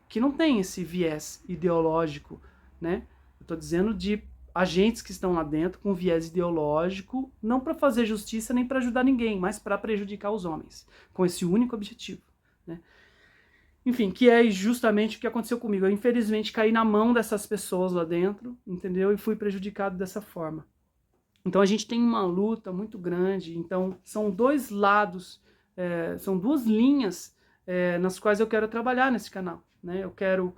que não têm esse viés ideológico, né? Eu estou dizendo de agentes que estão lá dentro com viés ideológico, não para fazer justiça nem para ajudar ninguém, mas para prejudicar os homens, com esse único objetivo, né? Enfim, que é justamente o que aconteceu comigo. Eu, infelizmente, caí na mão dessas pessoas lá dentro, entendeu? E fui prejudicado dessa forma. Então a gente tem uma luta muito grande. Então são dois lados, são duas linhas nas quais eu quero trabalhar nesse canal, né? Eu quero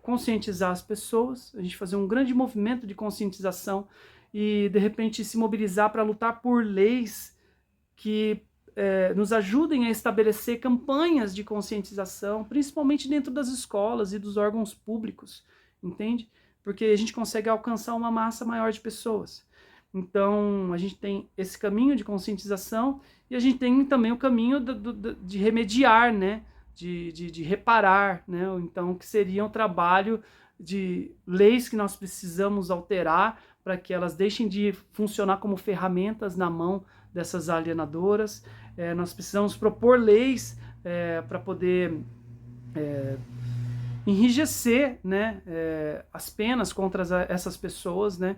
conscientizar as pessoas, a gente fazer um grande movimento de conscientização e de repente se mobilizar para lutar por leis que nos ajudem a estabelecer campanhas de conscientização, principalmente dentro das escolas e dos órgãos públicos, entende? Porque a gente consegue alcançar uma massa maior de pessoas. Então, a gente tem esse caminho de conscientização e a gente tem também o caminho de remediar, né? De reparar, né? Então, que seria um trabalho de leis que nós precisamos alterar para que elas deixem de funcionar como ferramentas na mão dessas alienadoras. Nós precisamos propor leis para poder enrijecer, né, as penas contra essas pessoas, né?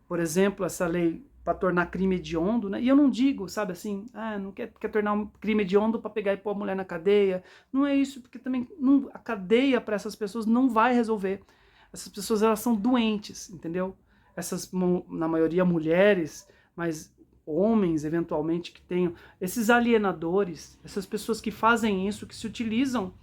Por exemplo, essa lei para tornar crime hediondo, né? E eu não digo, sabe assim, não quer tornar um crime hediondo para pegar e pôr a mulher na cadeia. Não é isso, porque também a cadeia para essas pessoas não vai resolver. Essas pessoas, elas são doentes, entendeu? Essas, na maioria, mulheres, mas homens, eventualmente, que tenham esses alienadores, essas pessoas que fazem isso, que se utilizam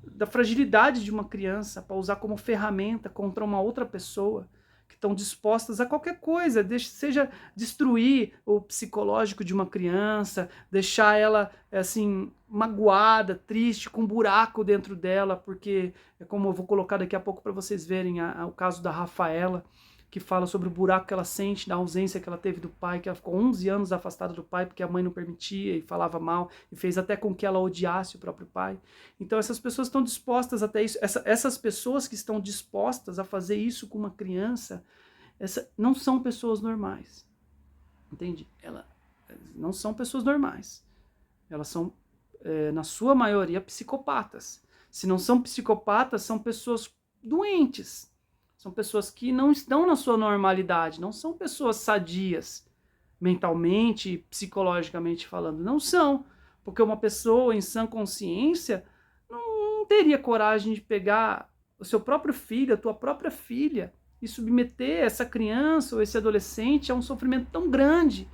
da fragilidade de uma criança para usar como ferramenta contra uma outra pessoa, que estão dispostas a qualquer coisa, seja destruir o psicológico de uma criança, deixar ela assim magoada, triste, com um buraco dentro dela, porque como eu vou colocar daqui a pouco para vocês verem o caso da Rafaela, que fala sobre o buraco que ela sente da ausência que ela teve do pai, que ela ficou 11 anos afastada do pai porque a mãe não permitia e falava mal e fez até com que ela odiasse o próprio pai. Então essas pessoas estão dispostas até isso, essas pessoas que estão dispostas a fazer isso com uma criança, não são pessoas normais, entende? Elas não são pessoas normais, elas são, na sua maioria, psicopatas. Se não são psicopatas, são pessoas doentes. São pessoas que não estão na sua normalidade, não são pessoas sadias, mentalmente, psicologicamente falando. Não são, porque uma pessoa em sã consciência não teria coragem de pegar o seu próprio filho, a tua própria filha, e submeter essa criança ou esse adolescente a um sofrimento tão grande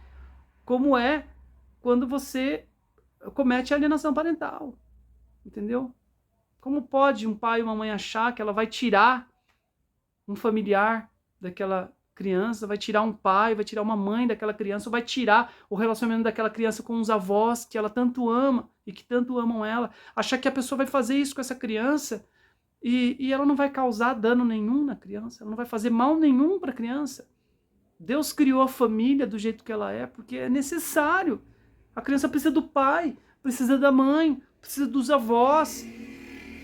como é quando você comete alienação parental, entendeu? Como pode um pai e uma mãe achar que ela vai tirar um familiar daquela criança, vai tirar um pai, vai tirar uma mãe daquela criança, ou vai tirar o relacionamento daquela criança com os avós que ela tanto ama e que tanto amam ela, achar que a pessoa vai fazer isso com essa criança e ela não vai causar dano nenhum na criança, ela não vai fazer mal nenhum para a criança. Deus criou a família do jeito que ela é, porque é necessário. A criança precisa do pai, precisa da mãe, precisa dos avós,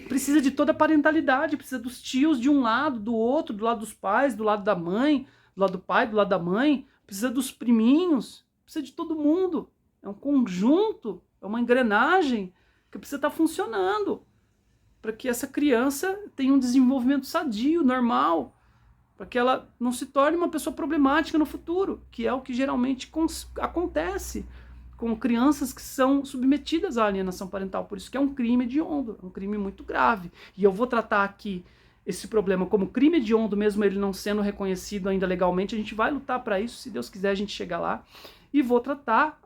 precisa de toda a parentalidade, precisa dos tios de um lado, do outro, do lado dos pais, do lado da mãe, do lado do pai, do lado da mãe, precisa dos priminhos, precisa de todo mundo. É um conjunto, é uma engrenagem que precisa estar funcionando para que essa criança tenha um desenvolvimento sadio, normal, para que ela não se torne uma pessoa problemática no futuro, que é o que geralmente acontece com crianças que são submetidas à alienação parental. Por isso que é um crime hediondo, é um crime muito grave. E eu vou tratar aqui esse problema como crime hediondo, mesmo ele não sendo reconhecido ainda legalmente. A gente vai lutar para isso, se Deus quiser a gente chega lá. E vou tratar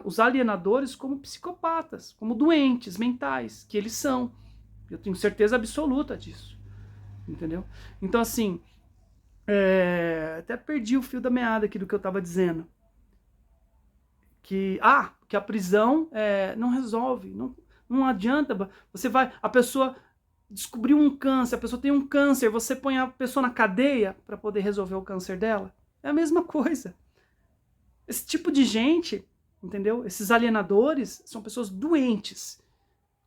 os alienadores como psicopatas, como doentes mentais, que eles são. Eu tenho certeza absoluta disso. Entendeu? Então, assim, até perdi o fio da meada aqui do que eu estava dizendo. Que a prisão não resolve, não adianta, a pessoa descobriu um câncer, a pessoa tem um câncer, você põe a pessoa na cadeia para poder resolver o câncer dela? É a mesma coisa. Esse tipo de gente, entendeu? Esses alienadores são pessoas doentes.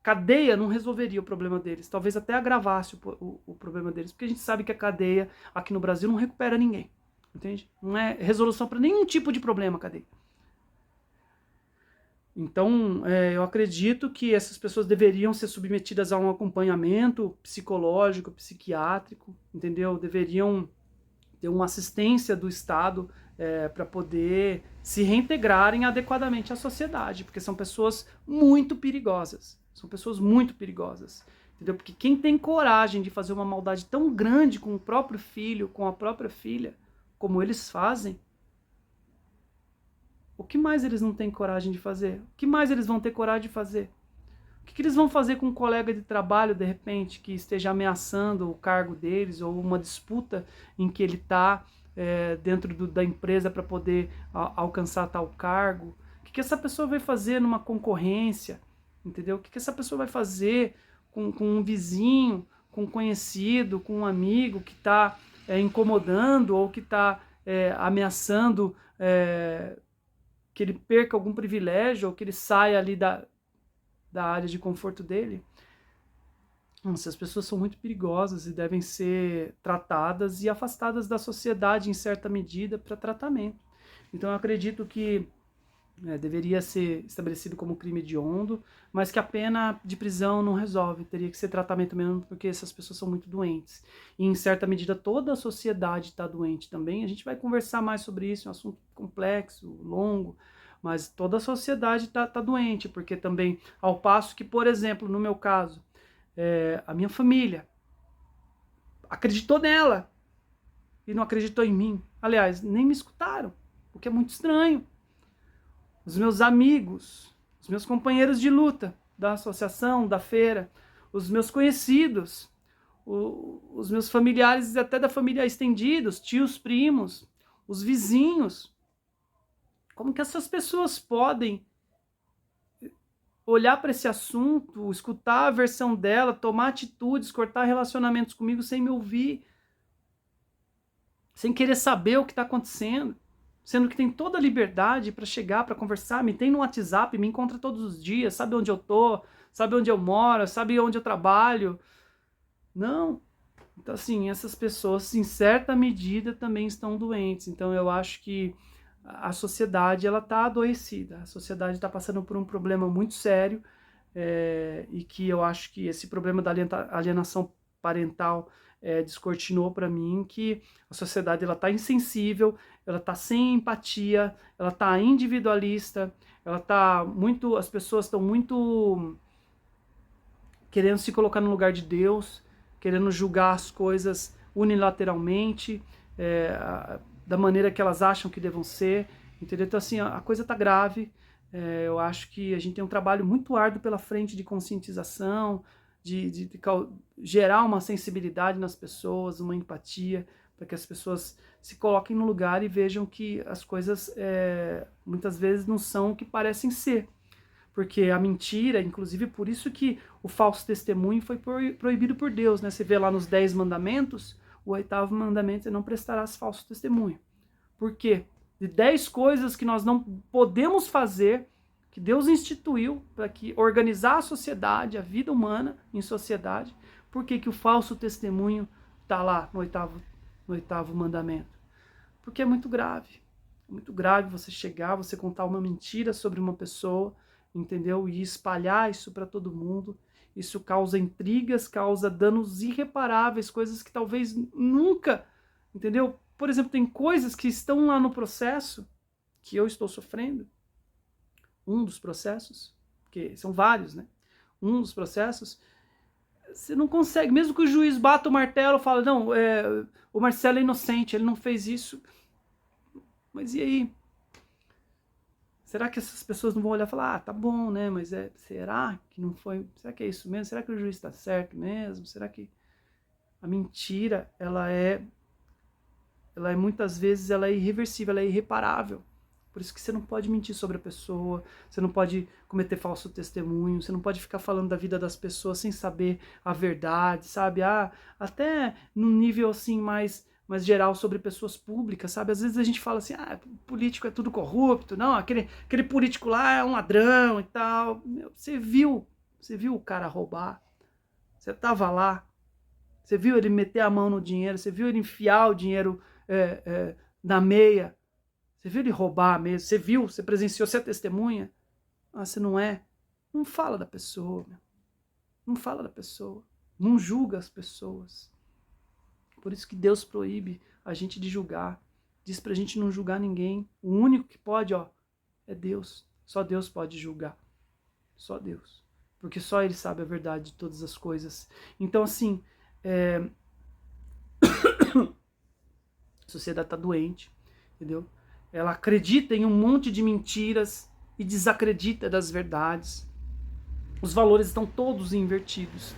Cadeia não resolveria o problema deles, talvez até agravasse o problema deles, porque a gente sabe que a cadeia aqui no Brasil não recupera ninguém, entende? Não é resolução para nenhum tipo de problema a cadeia. Então, eu acredito que essas pessoas deveriam ser submetidas a um acompanhamento psicológico, psiquiátrico, entendeu? Deveriam ter uma assistência do Estado para poder se reintegrarem adequadamente à sociedade, porque são pessoas muito perigosas. São pessoas muito perigosas, entendeu? Porque quem tem coragem de fazer uma maldade tão grande com o próprio filho, com a própria filha, como eles fazem, o que mais eles não têm coragem de fazer? O que mais eles vão ter coragem de fazer? O que eles vão fazer com um colega de trabalho, de repente, que esteja ameaçando o cargo deles, ou uma disputa em que ele está dentro da empresa para poder alcançar tal cargo? O que essa pessoa vai fazer numa concorrência? Entendeu? O que essa pessoa vai fazer com um vizinho, com um conhecido, com um amigo que está incomodando ou que está ameaçando que ele perca algum privilégio ou que ele saia ali da área de conforto dele? Essas pessoas são muito perigosas e devem ser tratadas e afastadas da sociedade em certa medida para tratamento. Então eu acredito que deveria ser estabelecido como crime hediondo, mas que a pena de prisão não resolve, teria que ser tratamento mesmo, porque essas pessoas são muito doentes. E em certa medida toda a sociedade está doente também. A gente vai conversar mais sobre isso, é um assunto complexo, longo, mas toda a sociedade está doente, porque também, ao passo que, por exemplo, no meu caso, a minha família acreditou nela e não acreditou em mim. Aliás, nem me escutaram, o que é muito estranho. Os meus amigos, os meus companheiros de luta da associação, da feira, os meus conhecidos, os meus familiares até da família estendida, os tios, primos, os vizinhos. Como que essas pessoas podem olhar para esse assunto, escutar a versão dela, tomar atitudes, cortar relacionamentos comigo sem me ouvir, sem querer saber o que está acontecendo? Sendo que tem toda a liberdade para chegar, para conversar, me tem no WhatsApp, me encontra todos os dias, sabe onde eu tô, sabe onde eu moro, sabe onde eu trabalho. Não. Então, assim, essas pessoas, em certa medida, também estão doentes. Então, eu acho que a sociedade, ela está adoecida. A sociedade está passando por um problema muito sério e que eu acho que esse problema da alienação parental descortinou para mim que a sociedade ela está insensível, ela está sem empatia, ela está individualista, ela tá muito, as pessoas estão muito querendo se colocar no lugar de Deus, querendo julgar as coisas unilateralmente, da maneira que elas acham que devam ser, entendeu? Então assim, a coisa está grave. Eu acho que a gente tem um trabalho muito árduo pela frente de conscientização, de gerar uma sensibilidade nas pessoas, uma empatia, para que as pessoas se coloquem no lugar e vejam que as coisas muitas vezes não são o que parecem ser. Porque a mentira, inclusive por isso que o falso testemunho foi proibido por Deus, né? Você vê lá nos 10 mandamentos, o 8º mandamento é não prestarás falso testemunho. Por quê? De 10 coisas que nós não podemos fazer, que Deus instituiu para que organizar a sociedade, a vida humana em sociedade, por que o falso testemunho está lá no 8º mandamento? Porque é muito grave. É muito grave você chegar, você contar uma mentira sobre uma pessoa, entendeu? E espalhar isso para todo mundo. Isso causa intrigas, causa danos irreparáveis, coisas que talvez nunca, entendeu? Por exemplo, tem coisas que estão lá no processo que eu estou sofrendo. Um dos processos, porque são vários, né? Um dos processos, você não consegue, mesmo que o juiz bata o martelo e fala, não, o Marcelo é inocente, ele não fez isso. Mas e aí? Será que essas pessoas não vão olhar e falar, ah, tá bom, né? Mas será que não foi? Será que é isso mesmo? Será que o juiz está certo mesmo? Será que a mentira, ela é muitas vezes ela é irreversível, ela é irreparável. Por isso que você não pode mentir sobre a pessoa, você não pode cometer falso testemunho, você não pode ficar falando da vida das pessoas sem saber a verdade, sabe? Até num nível assim mais geral sobre pessoas públicas, sabe? Às vezes a gente fala assim, político é tudo corrupto, não, aquele político lá é um ladrão e tal. Você viu o cara roubar, você tava lá, você viu ele meter a mão no dinheiro, você viu ele enfiar o dinheiro na meia, você viu ele roubar mesmo, você presenciou, você é testemunha. Você não é? Não fala da pessoa, meu. Não fala da pessoa, não julga as pessoas. Por isso que Deus proíbe a gente de julgar. Diz pra gente não julgar ninguém. O único que pode, é Deus. Só Deus pode julgar. Só Deus. Porque só Ele sabe a verdade de todas as coisas. Então, assim, a sociedade está doente, entendeu? Ela acredita em um monte de mentiras e desacredita das verdades. Os valores estão todos invertidos.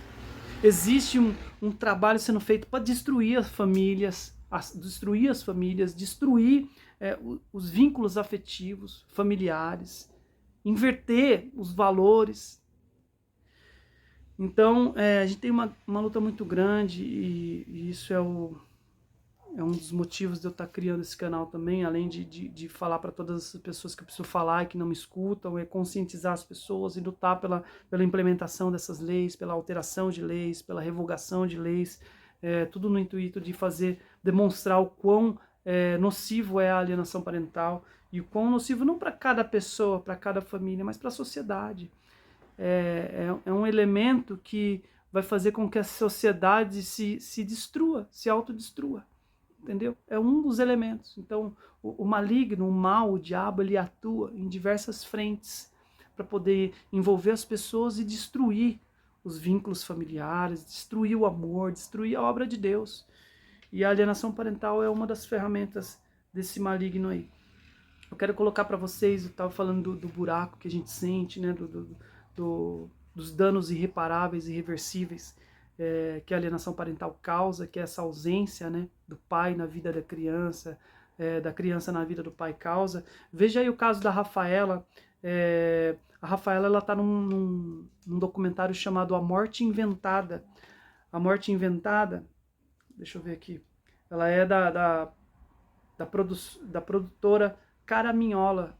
Existe um trabalho sendo feito para destruir as famílias, destruir os vínculos afetivos, familiares, inverter os valores. Então, a gente tem uma luta muito grande e isso é um dos motivos de eu estar criando esse canal também, além de falar para todas as pessoas que eu preciso falar e que não me escutam, é conscientizar as pessoas e lutar pela implementação dessas leis, pela alteração de leis, pela revogação de leis, tudo no intuito de demonstrar o quão nocivo é a alienação parental e o quão nocivo não para cada pessoa, para cada família, mas para a sociedade. É um elemento que vai fazer com que a sociedade se destrua, se autodestrua. Entendeu? É um dos elementos. Então, o maligno, o mal, o diabo, ele atua em diversas frentes para poder envolver as pessoas e destruir os vínculos familiares, destruir o amor, destruir a obra de Deus. E a alienação parental é uma das ferramentas desse maligno aí. Eu quero colocar para vocês, eu estava falando do buraco que a gente sente, né? Dos danos irreparáveis, irreversíveis, que a alienação parental causa, que é essa ausência, né, do pai na vida da criança na vida do pai causa. Veja aí o caso da Rafaela. A Rafaela, ela está num documentário chamado A Morte Inventada. A Morte Inventada, deixa eu ver aqui, ela é da produtora Caraminhola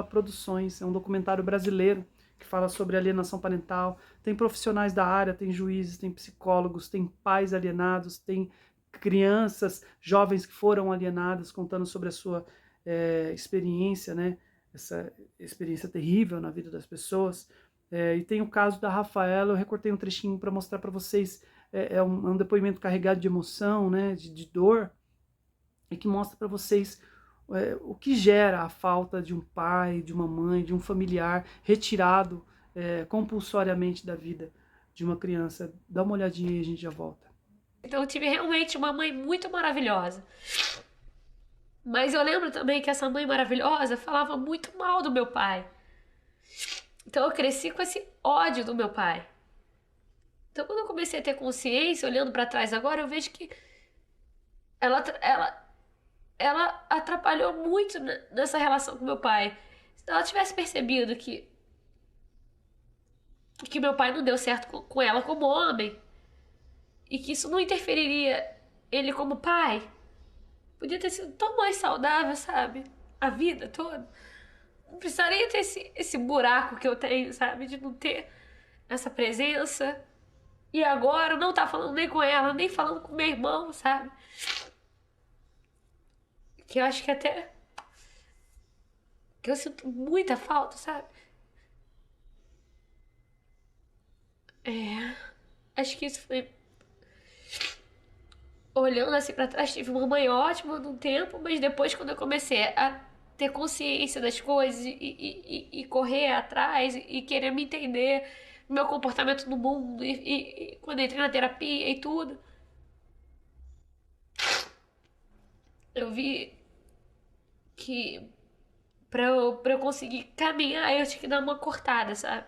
Produções, é um documentário brasileiro que fala sobre alienação parental. Tem profissionais da área, tem juízes, tem psicólogos, tem pais alienados, tem crianças, jovens que foram alienadas, contando sobre a sua experiência, né? Essa experiência terrível na vida das pessoas. E tem o caso da Rafaela, eu recortei um trechinho para mostrar para vocês. É um depoimento carregado de emoção, né? de dor, e que mostra para vocês o que gera a falta de um pai, de uma mãe, de um familiar retirado compulsoriamente da vida de uma criança. Dá uma olhadinha e a gente já volta. Então eu tive realmente uma mãe muito maravilhosa. Mas eu lembro também que essa mãe maravilhosa falava muito mal do meu pai. Então eu cresci com esse ódio do meu pai. Então quando eu comecei a ter consciência, olhando para trás agora, eu vejo que ela atrapalhou muito nessa relação com meu pai. Se ela tivesse percebido que meu pai não deu certo com ela como homem, e que isso não interferiria ele como pai, podia ter sido tão mais saudável, sabe? A vida toda. Não precisaria ter esse buraco que eu tenho, sabe? De não ter essa presença. E agora não tá falando nem com ela, nem falando com meu irmão, sabe? Que eu acho que até... que eu sinto muita falta, sabe? Acho que isso foi... Olhando assim pra trás, tive uma mãe ótima num tempo, mas depois quando eu comecei a ter consciência das coisas e correr atrás e querer me entender, meu comportamento no mundo, e quando entrei na terapia e tudo, eu vi que pra eu conseguir caminhar, eu tinha que dar uma cortada, sabe?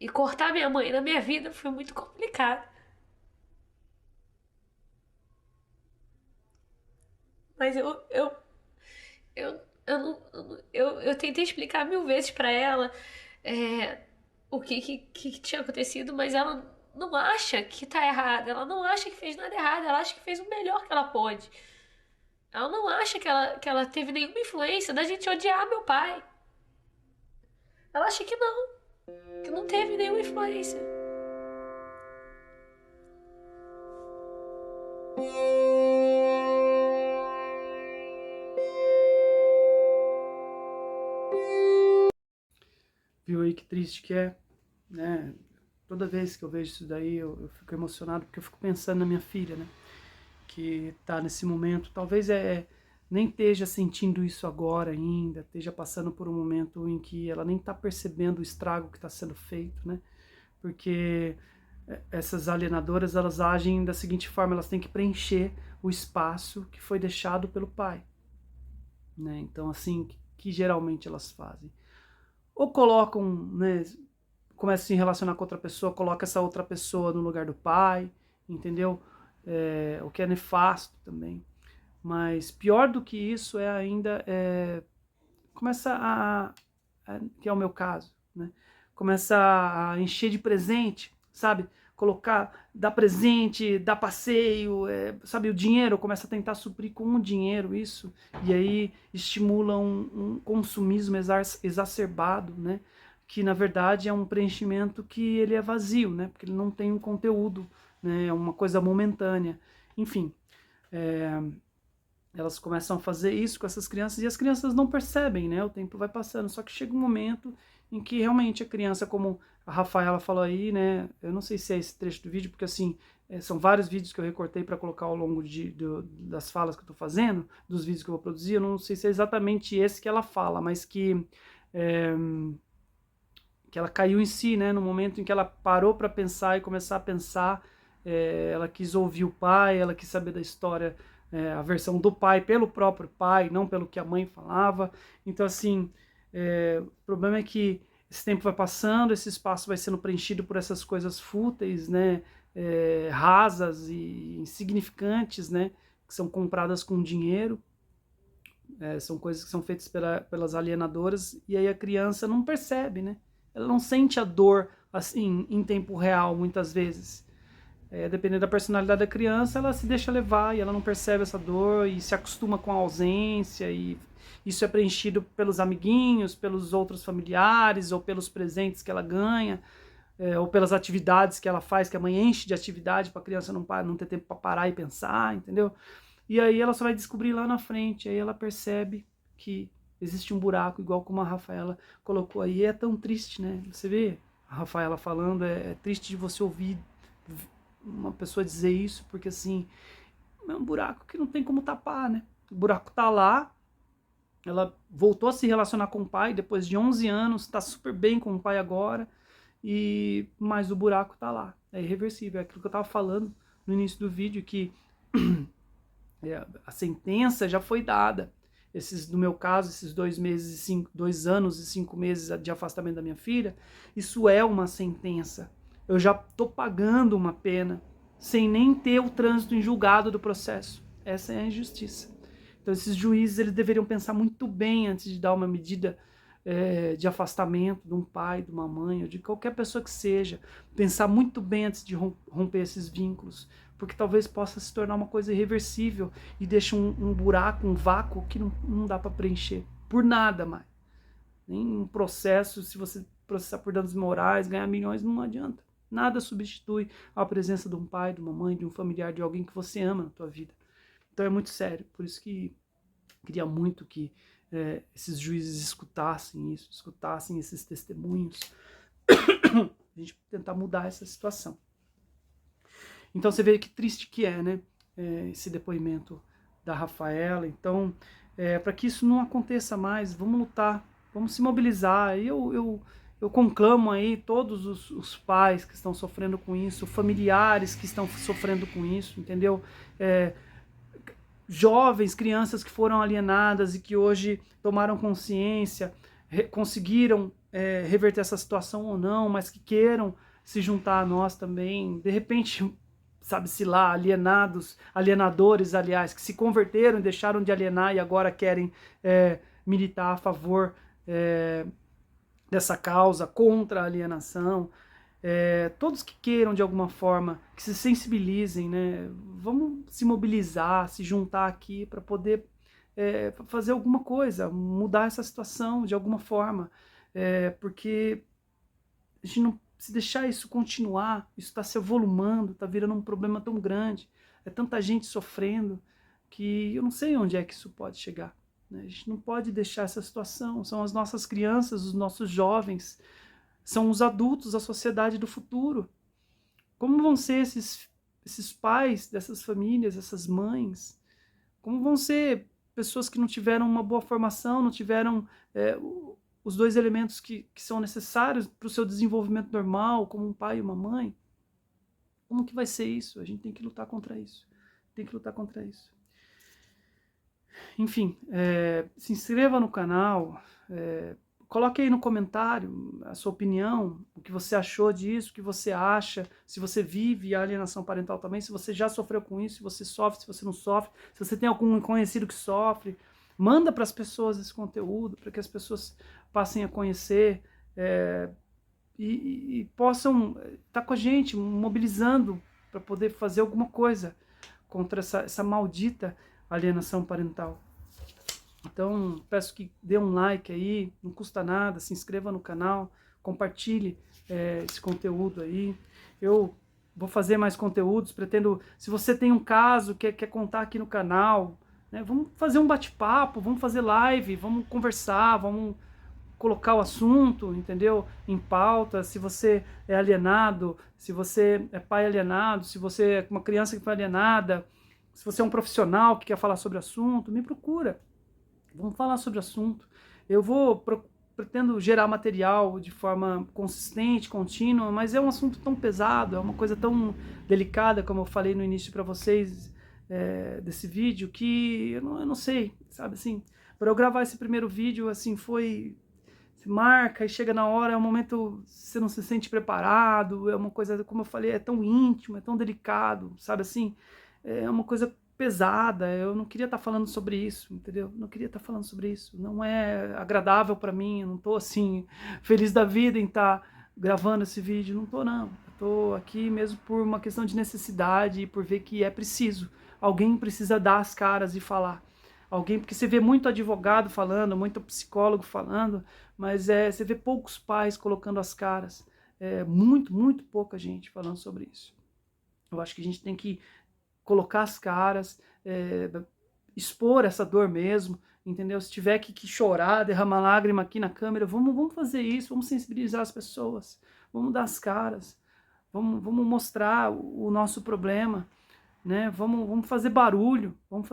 E cortar minha mãe na minha vida foi muito complicado. Mas eu eu tentei explicar 1000 vezes pra ela o que tinha acontecido, mas ela não acha que tá errada, ela não acha que fez nada errado, ela acha que fez o melhor que ela pôde. Ela não acha que ela teve nenhuma influência da gente odiar meu pai. Ela acha que não teve nenhuma influência. Viu aí que triste que é, né? Toda vez que eu vejo isso daí, eu fico emocionado, porque eu fico pensando na minha filha, né? Que tá nesse momento, talvez nem esteja sentindo isso agora ainda, esteja passando por um momento em que ela nem tá percebendo o estrago que está sendo feito, né? Porque essas alienadoras, elas agem da seguinte forma, elas têm que preencher o espaço que foi deixado pelo pai, né? Então, assim, que geralmente elas fazem. Ou colocam, né, começa a se relacionar com outra pessoa, coloca essa outra pessoa no lugar do pai, entendeu? O que é nefasto também. Mas pior do que isso é ainda, começa que é o meu caso, né? Começa a encher de presente, sabe? Dar presente, dar passeio, sabe? O dinheiro, começa a tentar suprir com o dinheiro isso, e aí estimula um consumismo exacerbado, né? Que na verdade é um preenchimento que ele é vazio, né? Porque ele não tem um conteúdo, né? É uma coisa momentânea. Enfim, elas começam a fazer isso com essas crianças e as crianças não percebem, né? O tempo vai passando, só que chega um momento em que realmente a criança, como a Rafaela falou aí, né? Eu não sei se é esse trecho do vídeo, porque assim, são vários vídeos que eu recortei para colocar ao longo das falas que eu tô fazendo, dos vídeos que eu vou produzir. Eu não sei se é exatamente esse que ela fala, mas que ela caiu em si, né? No momento em que ela parou para pensar e começar a pensar, ela quis ouvir o pai, ela quis saber da história, a versão do pai pelo próprio pai, não pelo que a mãe falava. Então, assim, o problema é que esse tempo vai passando, esse espaço vai sendo preenchido por essas coisas fúteis, né? Rasas e insignificantes, né? Que são compradas com dinheiro. São coisas que são feitas pelas alienadoras, e aí a criança não percebe, né? Ela não sente a dor assim em tempo real, muitas vezes. Dependendo da personalidade da criança, ela se deixa levar e ela não percebe essa dor e se acostuma com a ausência, e isso é preenchido pelos amiguinhos, pelos outros familiares, ou pelos presentes que ela ganha, ou pelas atividades que ela faz, que a mãe enche de atividade para a criança não ter tempo para parar e pensar, entendeu? E aí ela só vai descobrir lá na frente, aí ela percebe que existe um buraco, igual como a Rafaela colocou aí. É tão triste, né? Você vê a Rafaela falando, é triste de você ouvir uma pessoa dizer isso, porque assim, é um buraco que não tem como tapar, né? O buraco tá lá, ela voltou a se relacionar com o pai depois de 11 anos, tá super bem com o pai agora, mas o buraco tá lá, é irreversível. É aquilo que eu tava falando no início do vídeo, que a sentença já foi dada. No meu caso, esses 2 anos e 5 meses de afastamento da minha filha, isso é uma sentença. Eu já estou pagando uma pena, sem nem ter o trânsito em julgado do processo. Essa é a injustiça. Então esses juízes, eles deveriam pensar muito bem antes de dar uma medida de afastamento de um pai, de uma mãe, ou de qualquer pessoa que seja. Pensar muito bem antes de romper esses vínculos, porque talvez possa se tornar uma coisa irreversível e deixa um buraco, um vácuo que não dá para preencher por nada mais. Nem um processo, se você processar por danos morais, ganhar milhões, não adianta. Nada substitui a presença de um pai, de uma mãe, de um familiar, de alguém que você ama na tua vida. Então é muito sério, por isso que queria muito que esses juízes escutassem isso, escutassem esses testemunhos, a gente tentar mudar essa situação. Então você vê que triste que é, né? Esse depoimento da Rafaela. Então, para que isso não aconteça mais, vamos lutar, vamos se mobilizar. Eu conclamo aí todos os pais que estão sofrendo com isso, familiares que estão sofrendo com isso, entendeu? Jovens, crianças que foram alienadas e que hoje tomaram consciência, conseguiram reverter essa situação ou não, mas que queiram se juntar a nós também. De repente, sabe-se lá, alienadores, aliás, que se converteram e deixaram de alienar e agora querem militar a favor dessa causa, contra a alienação. Todos que queiram de alguma forma, que se sensibilizem, né? Vamos se mobilizar, se juntar aqui para poder fazer alguma coisa, mudar essa situação de alguma forma, porque a gente não, se deixar isso continuar, isso está se avolumando, está virando um problema tão grande, é tanta gente sofrendo, que eu não sei onde é que isso pode chegar, né? A gente não pode deixar essa situação, são as nossas crianças, os nossos jovens, são os adultos, a sociedade do futuro. Como vão ser esses pais dessas famílias, essas mães? Como vão ser pessoas que não tiveram uma boa formação, não tiveram os 2 elementos que são necessários para o seu desenvolvimento normal, como um pai e uma mãe? Como que vai ser isso? A gente tem que lutar contra isso. Tem que lutar contra isso. Enfim, se inscreva no canal, coloque aí no comentário a sua opinião, o que você achou disso, o que você acha, se você vive a alienação parental também, se você já sofreu com isso, se você sofre, se você não sofre, se você tem algum conhecido que sofre. Manda para as pessoas esse conteúdo, para que as pessoas passem a conhecer e possam estar com a gente, mobilizando para poder fazer alguma coisa contra essa maldita alienação parental. Então, peço que dê um like aí, não custa nada, se inscreva no canal, compartilhe esse conteúdo aí. Eu vou fazer mais conteúdos, pretendo, se você tem um caso que quer contar aqui no canal, né, vamos fazer um bate-papo, vamos fazer live, vamos conversar, vamos colocar o assunto, entendeu? Em pauta, se você é alienado, se você é pai alienado, se você é uma criança que foi alienada, se você é um profissional que quer falar sobre o assunto, me procura. Vamos falar sobre o assunto. Eu pretendo gerar material de forma consistente, contínua, mas é um assunto tão pesado, é uma coisa tão delicada, como eu falei no início para vocês desse vídeo, que eu não sei, sabe assim, para eu gravar esse primeiro vídeo, assim, se marca e chega na hora, é um momento, você não se sente preparado, é uma coisa, como eu falei, é tão íntimo, é tão delicado, sabe assim, é uma coisa pesada, eu não queria estar falando sobre isso, entendeu? Não queria estar falando sobre isso, não é agradável para mim, eu não tô assim, feliz da vida em estar gravando esse vídeo, não tô não, eu tô aqui mesmo por uma questão de necessidade e por ver que é preciso, alguém precisa dar as caras e falar, alguém, porque você vê muito advogado falando, muito psicólogo falando, mas você vê poucos pais colocando as caras, muito pouca gente falando sobre isso. Eu acho que a gente tem que colocar as caras, expor essa dor mesmo, entendeu? Se tiver que chorar, derramar lágrima aqui na câmera, vamos fazer isso, vamos sensibilizar as pessoas, vamos dar as caras, vamos mostrar o nosso problema, né? Vamos fazer barulho, vamos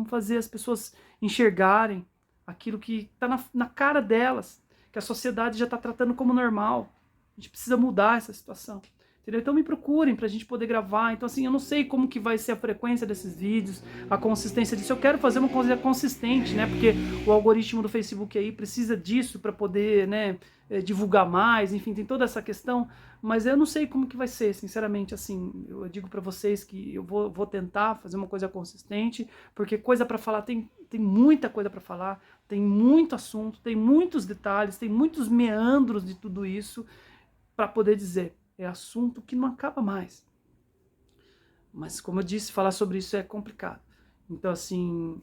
fazer as pessoas enxergarem aquilo que está na cara delas, que a sociedade já está tratando como normal. A gente precisa mudar essa situação. Entendeu? Então me procurem pra gente poder gravar. Então assim, eu não sei como que vai ser a frequência desses vídeos, a consistência disso. Eu quero fazer uma coisa consistente, né? Porque o algoritmo do Facebook aí precisa disso para poder, né, divulgar mais, enfim, tem toda essa questão. Mas eu não sei como que vai ser, sinceramente, assim. Eu digo para vocês que eu vou tentar fazer uma coisa consistente, porque coisa para falar tem muita coisa para falar, tem muito assunto, tem muitos detalhes, tem muitos meandros de tudo isso para poder dizer. É assunto que não acaba mais. Mas, como eu disse, falar sobre isso é complicado. Então, assim,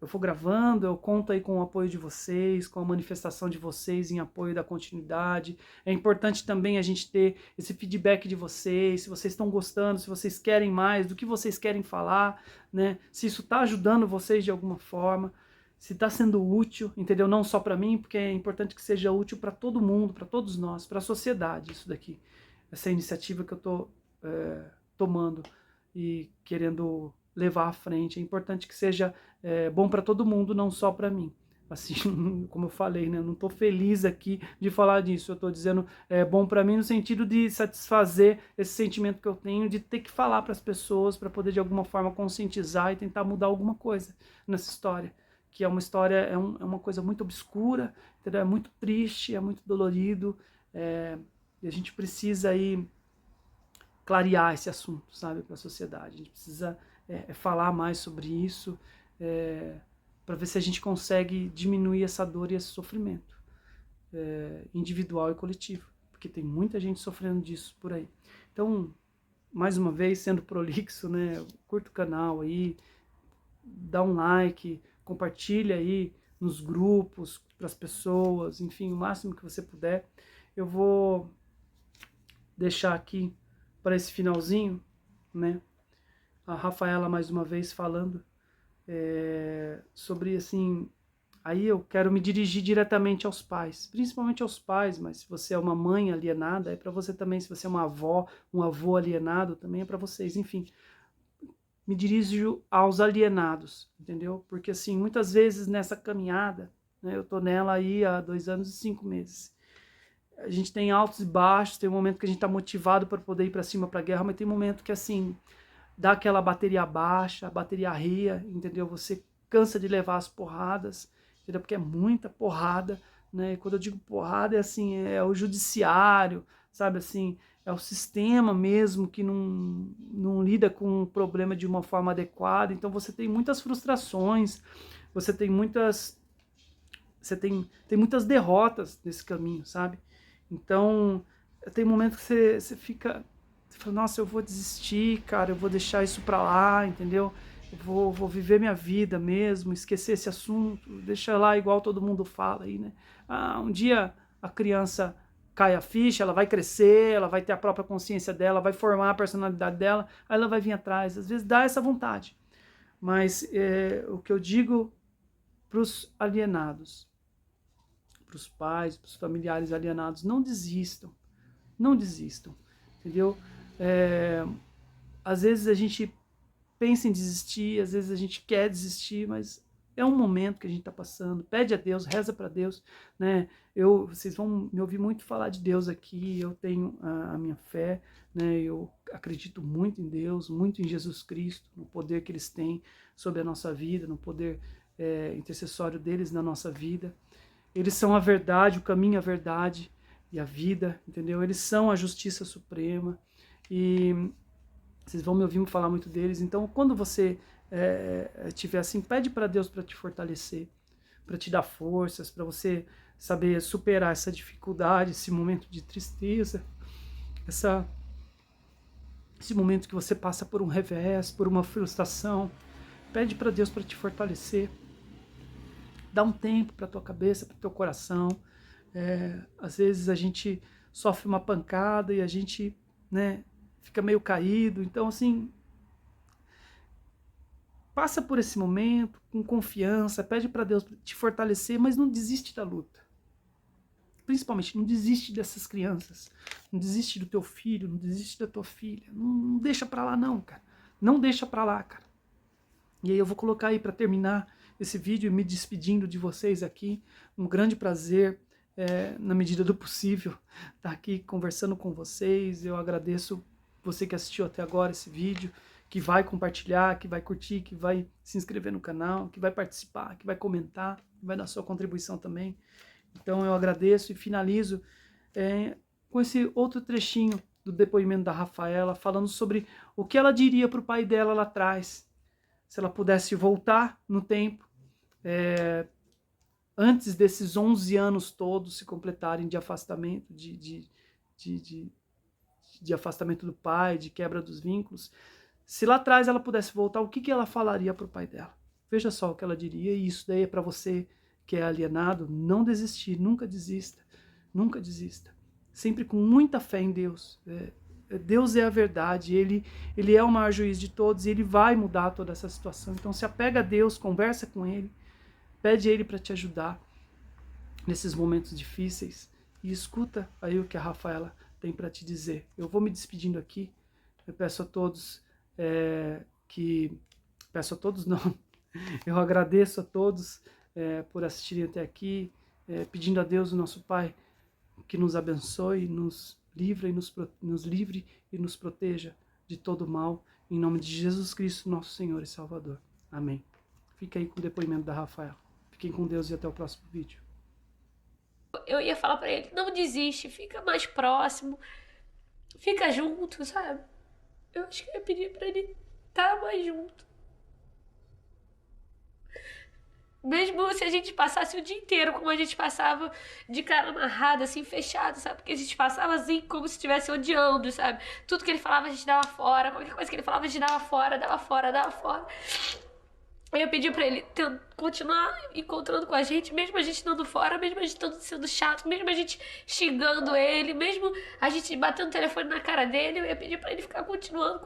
eu vou gravando, eu conto aí com o apoio de vocês, com a manifestação de vocês em apoio da continuidade. É importante também a gente ter esse feedback de vocês, se vocês estão gostando, se vocês querem mais, do que vocês querem falar, né? Se isso está ajudando vocês de alguma forma, se está sendo útil, entendeu? Não só para mim, porque é importante que seja útil para todo mundo, para todos nós, para a sociedade, isso daqui. Essa iniciativa que eu estou tomando e querendo levar à frente. É importante que seja bom para todo mundo, não só para mim. Assim, como eu falei, né? Eu não estou feliz aqui de falar disso. Eu estou dizendo bom para mim no sentido de satisfazer esse sentimento que eu tenho de ter que falar para as pessoas para poder de alguma forma conscientizar e tentar mudar alguma coisa nessa história. Que é uma história, é uma coisa muito obscura, entendeu? É muito triste, é muito dolorido, e a gente precisa aí clarear esse assunto, sabe, para a sociedade. A gente precisa falar mais sobre isso, para ver se a gente consegue diminuir essa dor e esse sofrimento individual e coletivo, porque tem muita gente sofrendo disso por aí. Então, mais uma vez, sendo prolixo, né, curta o canal aí, dá um like, compartilha aí nos grupos, para as pessoas, enfim, o máximo que você puder. Eu vou deixar aqui para esse finalzinho, né, a Rafaela mais uma vez falando sobre, assim, aí eu quero me dirigir diretamente aos pais, principalmente aos pais, mas se você é uma mãe alienada, é para você também, se você é uma avó, um avô alienado, também é para vocês, enfim. Me dirijo aos alienados, entendeu? Porque, assim, muitas vezes nessa caminhada, né, eu tô nela aí há 2 anos e 5 meses. A gente tem altos e baixos, tem um momento que a gente tá motivado para poder ir para cima para a guerra, mas tem um momento que, assim, dá aquela bateria baixa, a bateria ria, entendeu? Você cansa de levar as porradas, entendeu? Porque é muita porrada, né? E quando eu digo porrada, é assim, é o judiciário, sabe, assim, é o sistema mesmo que não lida com o problema de uma forma adequada. Então você tem muitas frustrações, você tem muitas derrotas nesse caminho, sabe? Então tem momentos que você fica, você fala, nossa, eu vou desistir, cara, eu vou deixar isso pra lá, entendeu? Eu vou viver minha vida mesmo, esquecer esse assunto, deixa lá igual todo mundo fala aí, né? Ah, um dia a criança cai a ficha, ela vai crescer, ela vai ter a própria consciência dela, vai formar a personalidade dela, aí ela vai vir atrás. Às vezes dá essa vontade. Mas o que eu digo para os alienados, para os pais, para os familiares alienados, não desistam. Não desistam, entendeu? Às vezes a gente pensa em desistir, às vezes a gente quer desistir, mas é um momento que a gente está passando. Pede a Deus, reza para Deus, né? Vocês vão me ouvir muito falar de Deus aqui, eu tenho a minha fé, né? Eu acredito muito em Deus, muito em Jesus Cristo, no poder que eles têm sobre a nossa vida, no poder intercessório deles na nossa vida. Eles são a verdade, o caminho, a verdade e a vida, entendeu? Eles são a justiça suprema e vocês vão me ouvir falar muito deles. Então, quando você tiver assim, pede para Deus para te fortalecer, para te dar forças, para você saber superar essa dificuldade, esse momento de tristeza, esse momento que você passa por um revés, por uma frustração. Pede para Deus para te fortalecer. Dá um tempo para tua cabeça, para teu coração. Às vezes a gente sofre uma pancada e a gente, né, fica meio caído. Então, assim, passa por esse momento com confiança, pede para Deus te fortalecer, mas não desiste da luta. Principalmente, não desiste dessas crianças. Não desiste do teu filho, não desiste da tua filha. Não deixa para lá não, cara. Não deixa para lá, cara. E aí eu vou colocar aí para terminar esse vídeo me despedindo de vocês aqui. Um grande prazer, na medida do possível, estar aqui conversando com vocês. Eu agradeço você que assistiu até agora esse vídeo, que vai compartilhar, que vai curtir, que vai se inscrever no canal, que vai participar, que vai comentar, que vai dar sua contribuição também. Então eu agradeço e finalizo com esse outro trechinho do depoimento da Rafaela, falando sobre o que ela diria para o pai dela lá atrás, se ela pudesse voltar no tempo, antes desses 11 anos todos se completarem de afastamento, de afastamento do pai, de quebra dos vínculos. Se lá atrás ela pudesse voltar, o que ela falaria para o pai dela? Veja só o que ela diria, e isso daí é para você que é alienado, não desistir, nunca desista, nunca desista. Sempre com muita fé em Deus. Deus é a verdade, Ele é o maior juiz de todos e Ele vai mudar toda essa situação. Então se apega a Deus, conversa com Ele, pede a Ele para te ajudar nesses momentos difíceis e escuta aí o que a Rafaela tem para te dizer. Eu vou me despedindo aqui, eu peço a todos não, eu agradeço a todos por assistirem até aqui, pedindo a Deus, o nosso Pai, que nos abençoe, nos livre e nos proteja de todo mal, em nome de Jesus Cristo, nosso Senhor e Salvador. Amém. Fica aí com o depoimento da Rafaela. Fiquem com Deus e até o próximo vídeo. Eu ia falar pra ele, não desiste, fica mais próximo, fica junto, sabe? Eu acho que eu ia pedir pra ele estar mais junto. Mesmo se a gente passasse o dia inteiro como a gente passava, de cara amarrada, assim, fechado, sabe? Porque a gente passava assim como se estivesse odiando, sabe? Tudo que ele falava a gente dava fora, qualquer coisa que ele falava a gente dava fora, dava fora, dava fora. Aí eu pedi pra ele continuar encontrando com a gente, mesmo a gente dando fora, mesmo a gente estando sendo chato, mesmo a gente xingando ele, mesmo a gente batendo o telefone na cara dele, eu ia pedir pra ele ficar continuando.